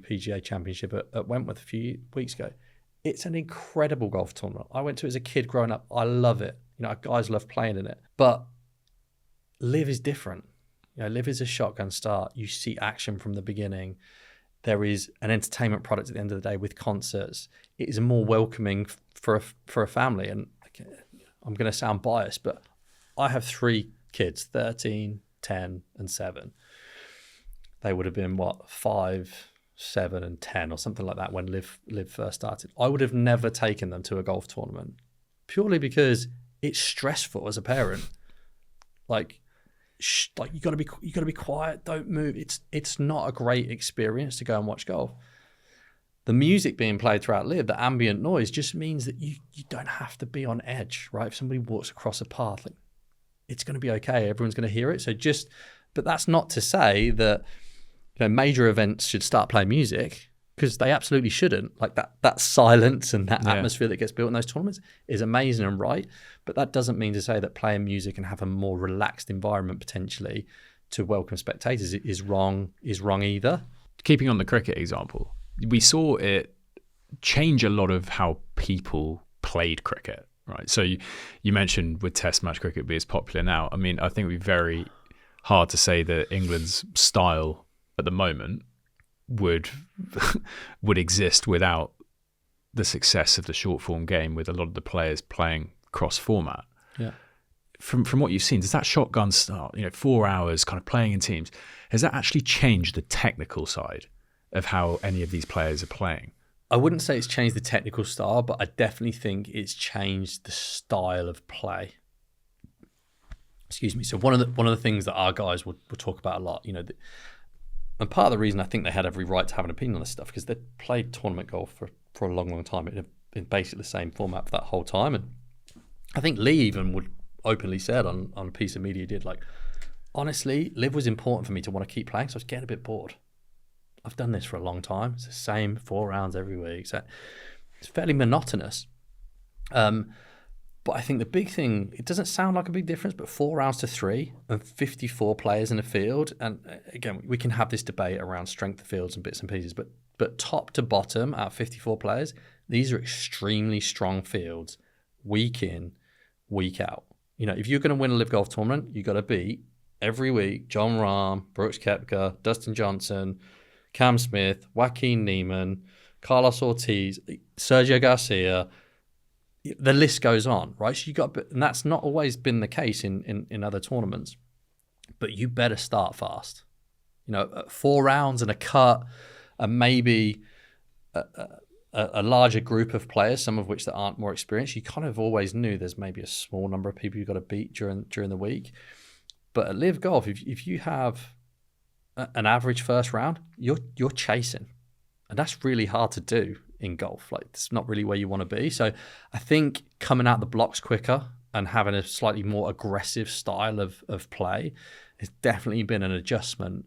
PGA Championship at Wentworth a few weeks ago. It's an incredible golf tournament. I went to it as a kid growing up. I love it. Guys love playing in it. But LIV is different. LIV is a shotgun start. You see action from the beginning. There is an entertainment product at the end of the day with concerts. It is more welcoming for a family. And I'm going to sound biased, but I have 3 kids, 13, 10, and 7. They would have been, 5, 7, and 10 or something like that when LIV first started. I would have never taken them to a golf tournament purely because it's stressful as a parent. Like you got to be quiet, don't move. It's not a great experience to go and watch golf. The music being played throughout LIV, the ambient noise, just means that you don't have to be on edge, right? If somebody walks across a path, it's going to be okay. Everyone's going to hear it. But that's not to say that major events should start playing music, because they absolutely shouldn't. Like that silence and that atmosphere that gets built in those tournaments is amazing and right. But that doesn't mean to say that playing music and have a more relaxed environment potentially to welcome spectators is wrong either. Keeping on the cricket example, we saw it change a lot of how people played cricket. right? So you mentioned with Test match cricket be as popular now. I mean, I think it would be very hard to say that England's style at the moment would exist without the success of the short form game, with a lot of the players playing cross format. Yeah. From what you've seen, does that shotgun start, 4 hours kind of playing in teams, has that actually changed the technical side of how any of these players are playing? I wouldn't say it's changed the technical style, but I definitely think it's changed the style of play. Excuse me. So one of the things that our guys would talk about a lot, and part of the reason I think they had every right to have an opinion on this stuff, because they played tournament golf for a long, long time. It had been basically the same format for that whole time. And I think Lee even would openly said on a piece of media he did, like, honestly, LIV was important for me to want to keep playing, so I was getting a bit bored. I've done this for a long time. It's the same 4 rounds every week. So it's fairly monotonous. But I think the big thing, it doesn't sound like a big difference, but 4 rounds to 3 and 54 players in the field. And again, we can have this debate around strength of fields and bits and pieces, but top to bottom out of 54 players, these are extremely strong fields, week in, week out. If you're going to win a LIV Golf tournament, you got to beat every week John Rahm, Brooks Koepka, Dustin Johnson, Cam Smith, Joaquin Neiman, Carlos Ortiz, Sergio Garcia. The list goes on, right? So and that's not always been the case in other tournaments. But you better start fast. 4 rounds and a cut, and maybe a larger group of players, some of which that aren't more experienced. You kind of always knew there's maybe a small number of people you've got to beat during the week. But at LIV Golf, if you have an average first round, you're chasing, and that's really hard to do in golf. Like, it's not really where you want to be. So I think coming out the blocks quicker and having a slightly more aggressive style of play has definitely been an adjustment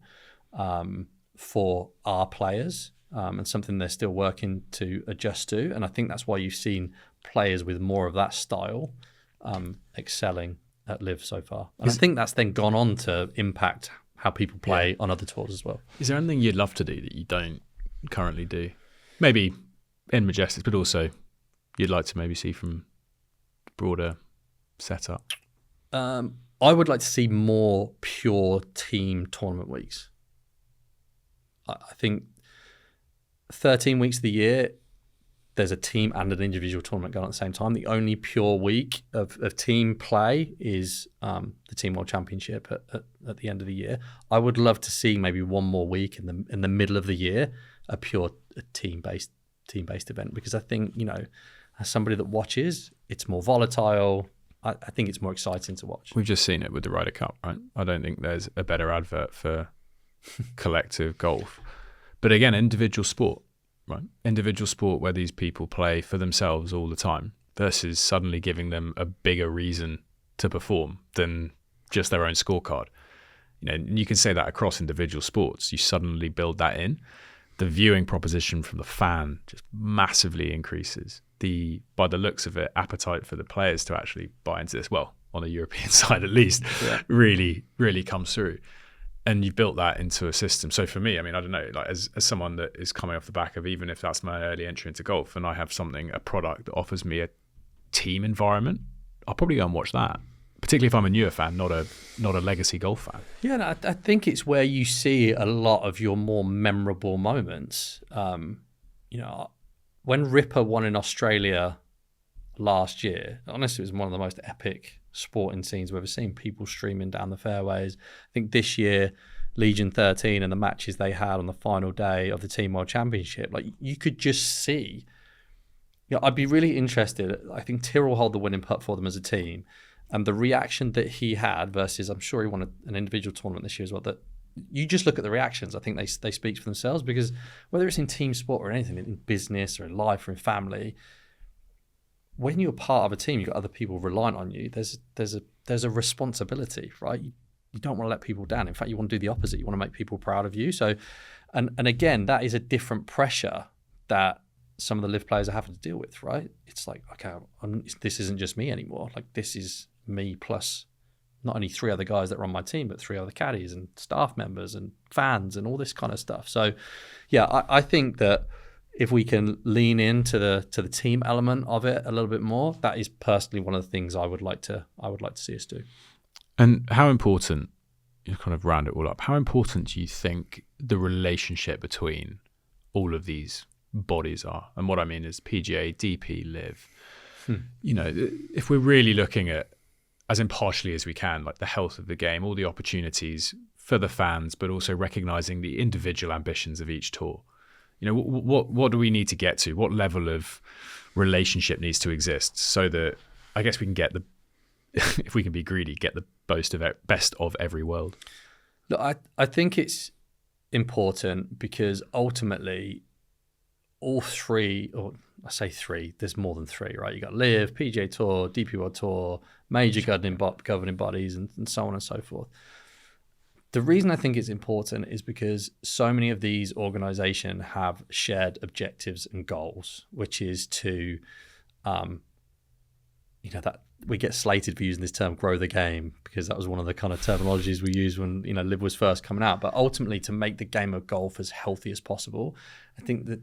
for our players. And something they're still working to adjust to. And I think that's why you've seen players with more of that style excelling at LIV so far. And I think that's then gone on to impact how people play on other tours as well. Is there anything you'd love to do that you don't currently do? Maybe in Majesticks, but also you'd like to maybe see from broader setup? I would like to see more pure team tournament weeks. I think 13 weeks of the year, there's a team and an individual tournament going on at the same time. The only pure week of team play is the Team World Championship at the end of the year. I would love to see maybe one more week in the middle of the year, a pure team-based event, because I think, as somebody that watches, it's more volatile. I think it's more exciting to watch. We've just seen it with the Ryder Cup, right? I don't think there's a better advert for collective golf. But again, individual sport, right? Individual sport where these people play for themselves all the time versus suddenly giving them a bigger reason to perform than just their own scorecard. You can say that across individual sports. You suddenly build that in. The viewing proposition from the fan just massively increases. By the looks of it, appetite for the players to actually buy into this, well, on the European side at least, really, really comes through. And you built that into a system. So for me, I mean, I don't know, like as someone that is coming off the back of, even if that's my early entry into golf, and I have a product that offers me a team environment, I'll probably go and watch that. Particularly if I'm a newer fan, not a legacy golf fan. Yeah, and I think it's where you see a lot of your more memorable moments. When Ripper won in Australia last year, honestly, it was one of the most epic sporting scenes we've ever seen. People streaming down the fairways. I think this year, Legion 13 and the matches they had on the final day of the Team World Championship, like, you could just see. I'd be really interested. I think Tyrrell hold the winning putt for them as a team, and the reaction that he had versus, I'm sure he won an individual tournament this year as well, that you just look at the reactions. I think they speak for themselves, because whether it's in team sport or anything, in business or in life or in family, when you're part of a team, you've got other people reliant on you. There's a responsibility, right? You don't want to let people down. In fact, you want to do the opposite. You want to make people proud of you. So, and again, that is a different pressure that some of the LIV players are having to deal with, right? It's like, okay, this isn't just me anymore. Like, this is me plus not only 3 other guys that are on my team, but 3 other caddies and staff members and fans and all this kind of stuff. So, yeah, I think that if we can lean into the team element of it a little bit more, that is personally one of the things I would like to see us do. And how important, you kind of round it all up, how important do you think the relationship between all of these bodies are? And what I mean is PGA, DP, LIV. You know, if we're really looking at, as impartially as we can, like the health of the game, all the opportunities for the fans, but also recognizing the individual ambitions of each tour. You know, what do we need to get to? What level of relationship needs to exist so that I guess we can get the, if we can be greedy, get the best of every world? Look, I think it's important because ultimately all three, or I say three, there's more than three, right? You got LIV, PGA Tour, DP World Tour, major governing bodies, and so on and so forth. The reason I think it's important is because so many of these organizations have shared objectives and goals, which is to, that we get slated for using this term, grow the game, because that was one of the kind of terminologies we used when, LIV was first coming out. But ultimately, to make the game of golf as healthy as possible, I think that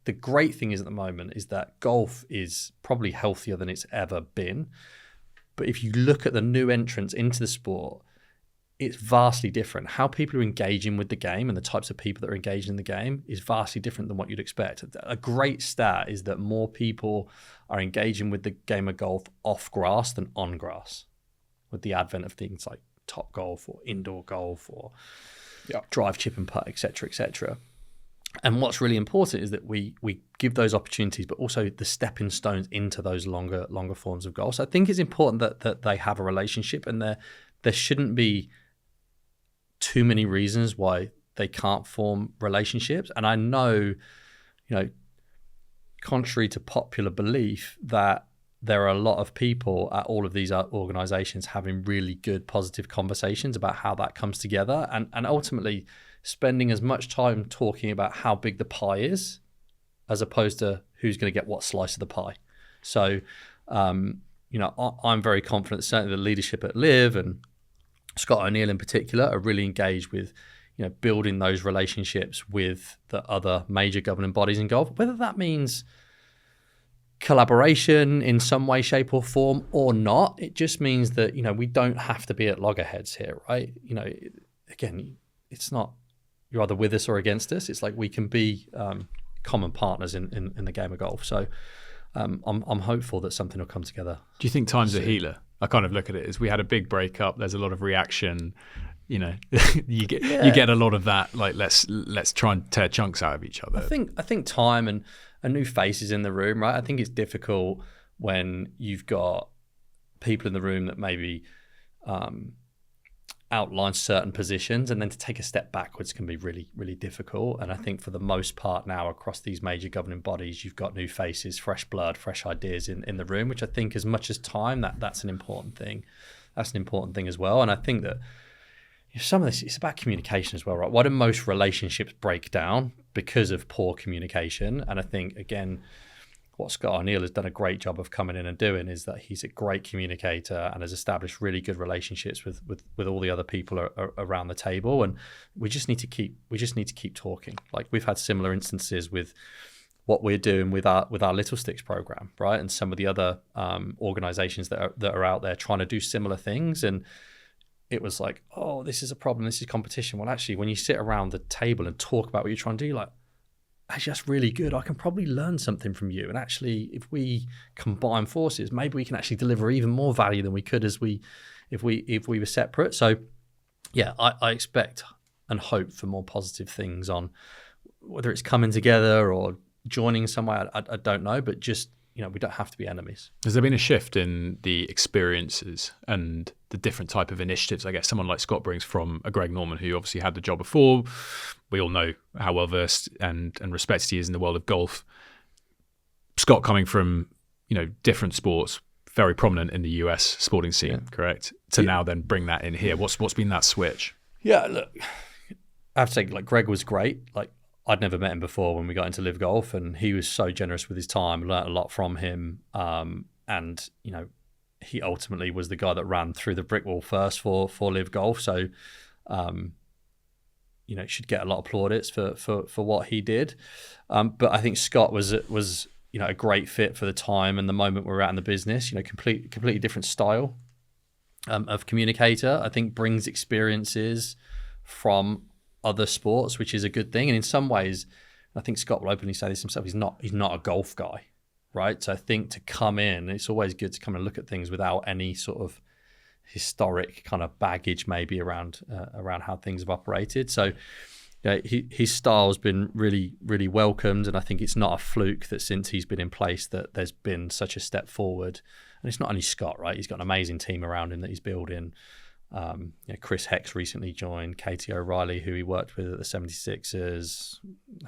the great thing is at the moment is that golf is probably healthier than it's ever been. But if you look at the new entrants into the sport, it's vastly different. How people are engaging with the game and the types of people that are engaged in the game is vastly different than what you'd expect. A great stat is that more people are engaging with the game of golf off grass than on grass, with the advent of things like Top Golf or indoor golf or drive, chip and putt, et cetera, et cetera. And what's really important is that we give those opportunities, but also the stepping stones into those longer forms of golf. So I think it's important that they have a relationship, and there shouldn't be too many reasons why they can't form relationships. And I know, contrary to popular belief, that there are a lot of people at all of these organizations having really good, positive conversations about how that comes together, and ultimately spending as much time talking about how big the pie is as opposed to who's going to get what slice of the pie. So, I'm very confident, certainly the leadership at LIV and Scott O'Neill in particular are really engaged with, building those relationships with the other major governing bodies in golf, whether that means collaboration in some way, shape or form or not. It just means that, we don't have to be at loggerheads here, right? Again, it's not, you're either with us or against us. It's like we can be common partners in the game of golf. So I'm hopeful that something will come together. Do you think time's a healer? I kind of look at it as we had a big breakup. There's a lot of reaction. You get a lot of that. Like let's try and tear chunks out of each other. I think time and new faces in the room, right? I think it's difficult when you've got people in the room that maybe outline certain positions, and then to take a step backwards can be really, really difficult. And I think for the most part now across these major governing bodies, you've got new faces, fresh blood, fresh ideas in the room, which I think as much as time, that's an important thing. That's an important thing as well. And I think that some of this, it's about communication as well, right? Why do most relationships break down? Because of poor communication. And I think, again, what Scott O'Neill has done a great job of coming in and doing is that he's a great communicator and has established really good relationships with all the other people around the table. And we just need to keep talking. Like we've had similar instances with what we're doing with our Little Sticks program, right? And some of the other organizations that are out there trying to do similar things. And it was like, oh, this is a problem. This is competition. Well, actually, when you sit around the table and talk about what you're trying to do, you're like, actually, that's really good. I can probably learn something from you. And actually, if we combine forces, maybe we can actually deliver even more value than we could if we were separate. So, yeah, I expect and hope for more positive things on whether it's coming together or joining somewhere. I don't know, but just, we don't have to be enemies. Has there been a shift in the experiences and the different type of initiatives? I guess someone like Scott brings from a Greg Norman, who obviously had the job before. We all know how well versed and respected he is in the world of golf. Scott coming from, different sports, very prominent in the US sporting scene, correct? To now then bring that in here. What's been that switch? Yeah, look, I have to say, like, Greg was great. Like, I'd never met him before when we got into LIV Golf, and he was so generous with his time. Learned a lot from him, and he ultimately was the guy that ran through the brick wall first for LIV Golf. So should get a lot of plaudits for what he did. But I think Scott was a great fit for the time and the moment we're at in the business. Completely different style of communicator. I think brings experiences from other sports, which is a good thing. And in some ways, I think Scott will openly say this himself, he's not a golf guy, right? So I think to come in, it's always good to come and look at things without any sort of historic kind of baggage maybe around how things have operated. So his style has been really, really welcomed, and I think it's not a fluke that since he's been in place that there's been such a step forward. And it's not only Scott, right? He's got an amazing team around him that he's building. Chris Hex recently joined, Katie O'Reilly, who he worked with at the 76ers,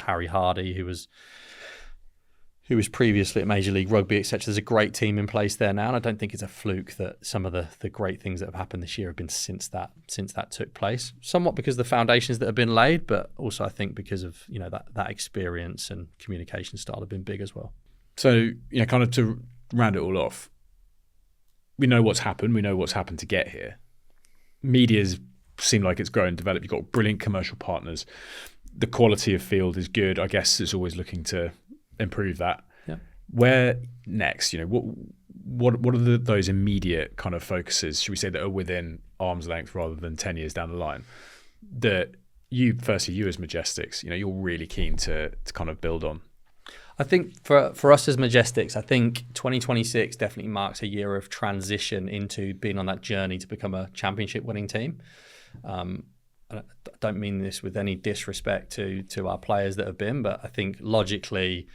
Harry Hardy, who was previously at Major League Rugby, etc. There's a great team in place there now, and I don't think it's a fluke that some of the great things that have happened this year have been since that took place. Somewhat because of the foundations that have been laid, but also I think because of that experience and communication style have been big as well. So kind of to round it all off, we know what's happened. We know what's happened to get here. Media's seemed like it's grown and developed. You've got brilliant commercial partners. The quality of field is good. I guess it's always looking to improve that. Yeah. Where next? What are those immediate kind of focuses, should we say, that are within arm's length rather than 10 years down the line, that you as Majestics, you're really keen to kind of build on? I think for us as Majestics, I think 2026 definitely marks a year of transition into being on that journey to become a championship winning team. I don't mean this with any disrespect to our players that have been, but I think logically,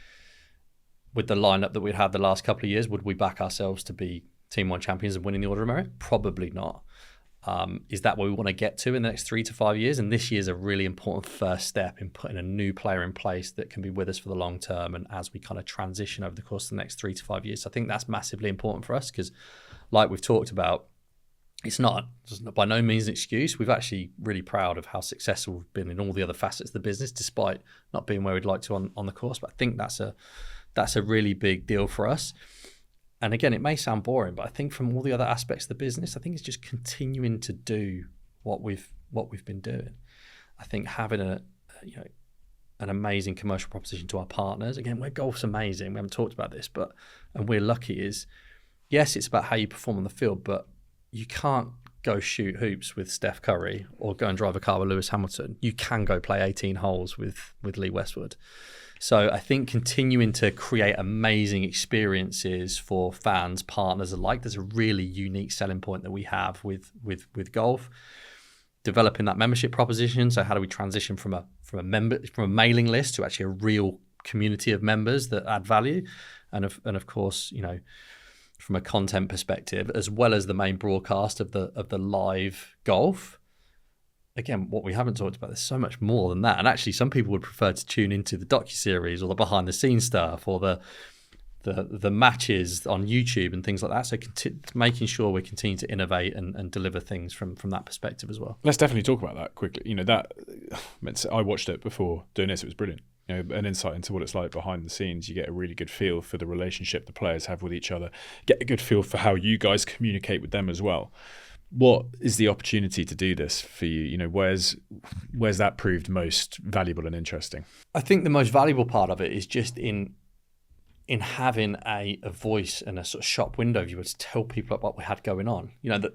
with the lineup that we've had the last couple of years, would we back ourselves to be Team 1 champions and winning the Order of Merit? Probably not. Is that what we want to get to in the next 3 to 5 years? And this year is a really important first step in putting a new player in place that can be with us for the long term. And as we kind of transition over the course of the next 3 to 5 years, I think that's massively important for us because, like we've talked about, it's not by no means an excuse. We're actually really proud of how successful we've been in all the other facets of the business, despite not being where we'd like to on the course. But I think that's a really big deal for us. And again, it may sound boring, but I think from all the other aspects of the business, I think it's just continuing to do what we've been doing. I think having an amazing commercial proposition to our partners. Again, where golf's amazing, we haven't talked about this, and we're lucky is, yes, it's about how you perform on the field, but you can't go shoot hoops with Steph Curry or go and drive a car with Lewis Hamilton. You can go play 18 holes with Lee Westwood. So I think continuing to create amazing experiences for fans, partners alike, there's a really unique selling point that we have with golf. Developing that membership proposition. So how do we transition from a mailing list to actually a real community of members that add value, and of course, from a content perspective, as well as the main broadcast of the live golf. Again, what we haven't talked about, there's so much more than that. And actually, some people would prefer to tune into the docuseries or the behind-the-scenes stuff or the matches on YouTube and things like that. So making sure we continue to innovate and deliver things from that perspective as well. Let's definitely talk about that quickly. I watched it before doing this. It was brilliant. An insight into what it's like behind the scenes. You get a really good feel for the relationship the players have with each other. Get a good feel for how you guys communicate with them as well. What is the opportunity to do this for you? Where's that proved most valuable and interesting? I think the most valuable part of it is just in having a voice and a sort of shop window view to tell people what we had going on. That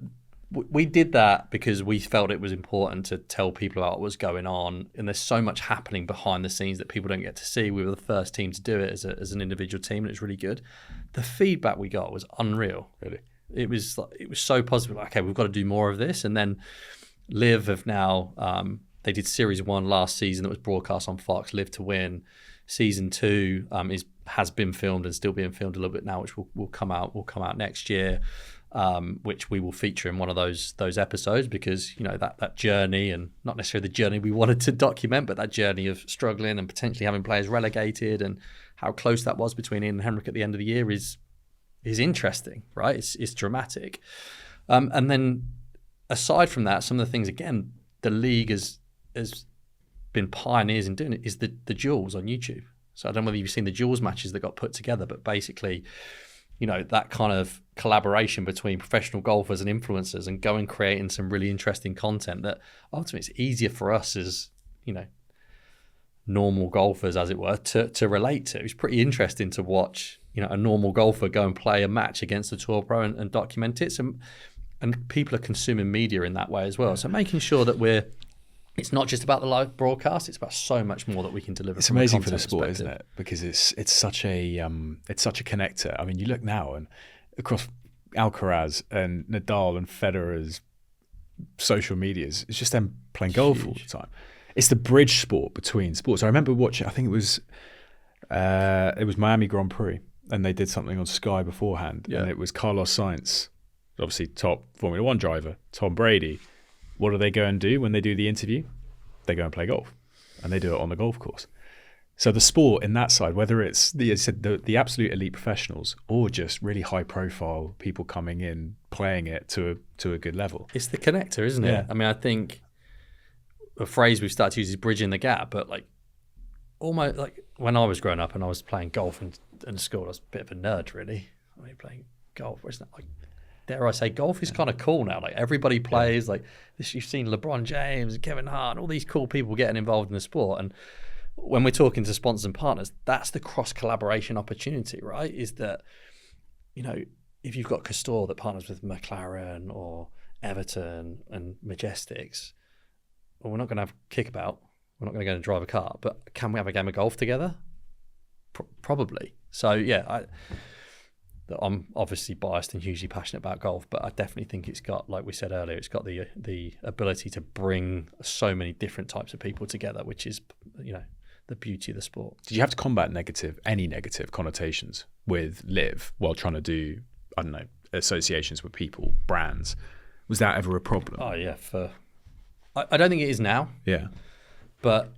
we did that because we felt it was important to tell people about what was going on. And there's so much happening behind the scenes that people don't get to see. We were the first team to do it as an individual team, and it's really good. The feedback we got was unreal, really. It was so positive. Okay, we've got to do more of this. And then LIV have now, they did Series 1 last season that was broadcast on Fox, LIV to Win. Season 2 has been filmed and still being filmed a little bit now, which will come out next year, which we will feature in one of those episodes because, that journey, and not necessarily the journey we wanted to document, but that journey of struggling and potentially having players relegated and how close that was between Ian and Henrik at the end of the year is interesting, right? It's dramatic. And then aside from that, some of the things, again, the league has been pioneers in doing it is the duels on YouTube. So I don't know whether you've seen the duels matches that got put together, but basically, that kind of collaboration between professional golfers and influencers and creating some really interesting content that ultimately it's easier for us as normal golfers, as it were, to relate to. It's pretty interesting to watch, a normal golfer go and play a match against a tour pro and document it. So, and people are consuming media in that way as well. So making sure that it's not just about the live broadcast, it's about so much more that we can deliver. It's amazing for the sport, isn't it? Because it's such a connector. I mean, you look now and across Alcaraz and Nadal and Federer's social medias, it's just them playing golf all the time. It's the bridge sport between sports. I remember watching, I think it was Miami Grand Prix, and they did something on Sky beforehand, and it was Carlos Sainz, obviously top Formula One driver, Tom Brady. What do they go and do when they do the interview? They go and play golf, and they do it on the golf course. So the sport in that side, whether it's the absolute elite professionals or just really high profile people coming in, playing it to a good level. It's the connector, isn't it? I mean, I think a phrase we've started to use is bridging the gap, but almost like when I was growing up and I was playing golf in school, I was a bit of a nerd, really. I mean, playing golf, where's that? Dare I say, golf is kind of cool now. Like everybody plays. Like this, you've seen LeBron James and Kevin Hart and all these cool people getting involved in the sport. And when we're talking to sponsors and partners, that's the cross collaboration opportunity, right? Is that, if you've got Castor that partners with McLaren or Everton and Majestics, well, we're not going to have kickabout. We're not going to go and drive a car, but can we have a game of golf together? Probably. So I'm obviously biased and hugely passionate about golf, but I definitely think it's got, like we said earlier, it's got the ability to bring so many different types of people together, which is, the beauty of the sport. Did you have to combat any negative connotations with LIV while trying to do, I don't know, associations with people, brands? Was that ever a problem? Oh yeah, I don't think it is now. Yeah. But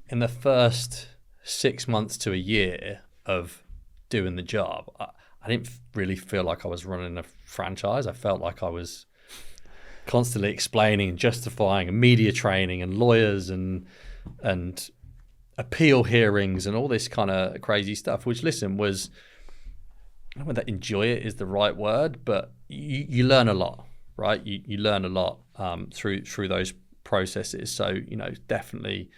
in the first 6 months to a year of doing the job, I didn't really feel like I was running a franchise. I felt like I was constantly explaining and justifying and media training and lawyers and appeal hearings and all this kind of crazy stuff, which, listen, was, I don't know whether enjoy it is the right word, but you learn a lot, right? You learn a lot through those processes. So, definitely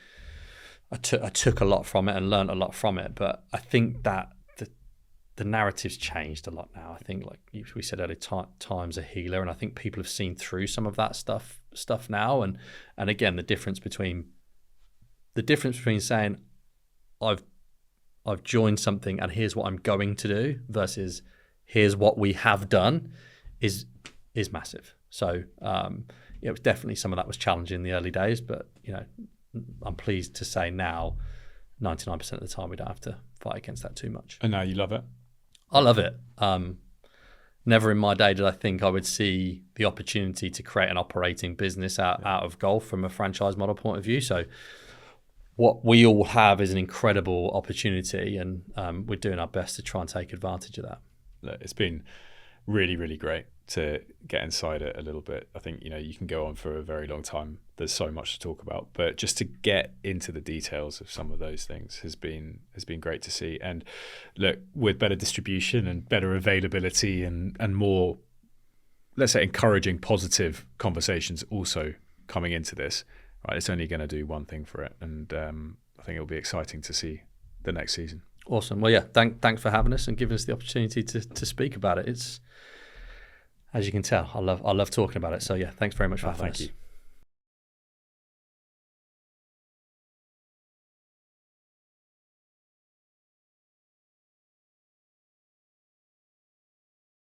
I took a lot from it and learned a lot from it. But I think that the narrative's changed a lot now. I think, like we said earlier, time's a healer, and I think people have seen through some of that stuff now. And again, the difference between saying I've joined something and here's what I'm going to do versus here's what we have done is massive. So it was definitely, some of that was challenging in the early days, but I'm pleased to say now 99% of the time we don't have to fight against that too much. And now you love it? I love it. Never in my day did I think I would see the opportunity to create an operating business out of golf from a franchise model point of view. So what we all have is an incredible opportunity, and we're doing our best to try and take advantage of that. Look, it's been really, really great to get inside it a little bit. I think, you can go on for a very long time. There's so much to talk about, but just to get into the details of some of those things has been great to see. And look, with better distribution and better availability and more, let's say, encouraging positive conversations also coming into this, right, it's only going to do one thing for it. And I think it'll be exciting to see the next season. Awesome. Well, yeah, thanks for having us and giving us the opportunity to speak about it. It's, as you can tell, I love talking about it. So yeah, thanks very much for having us. Thank you.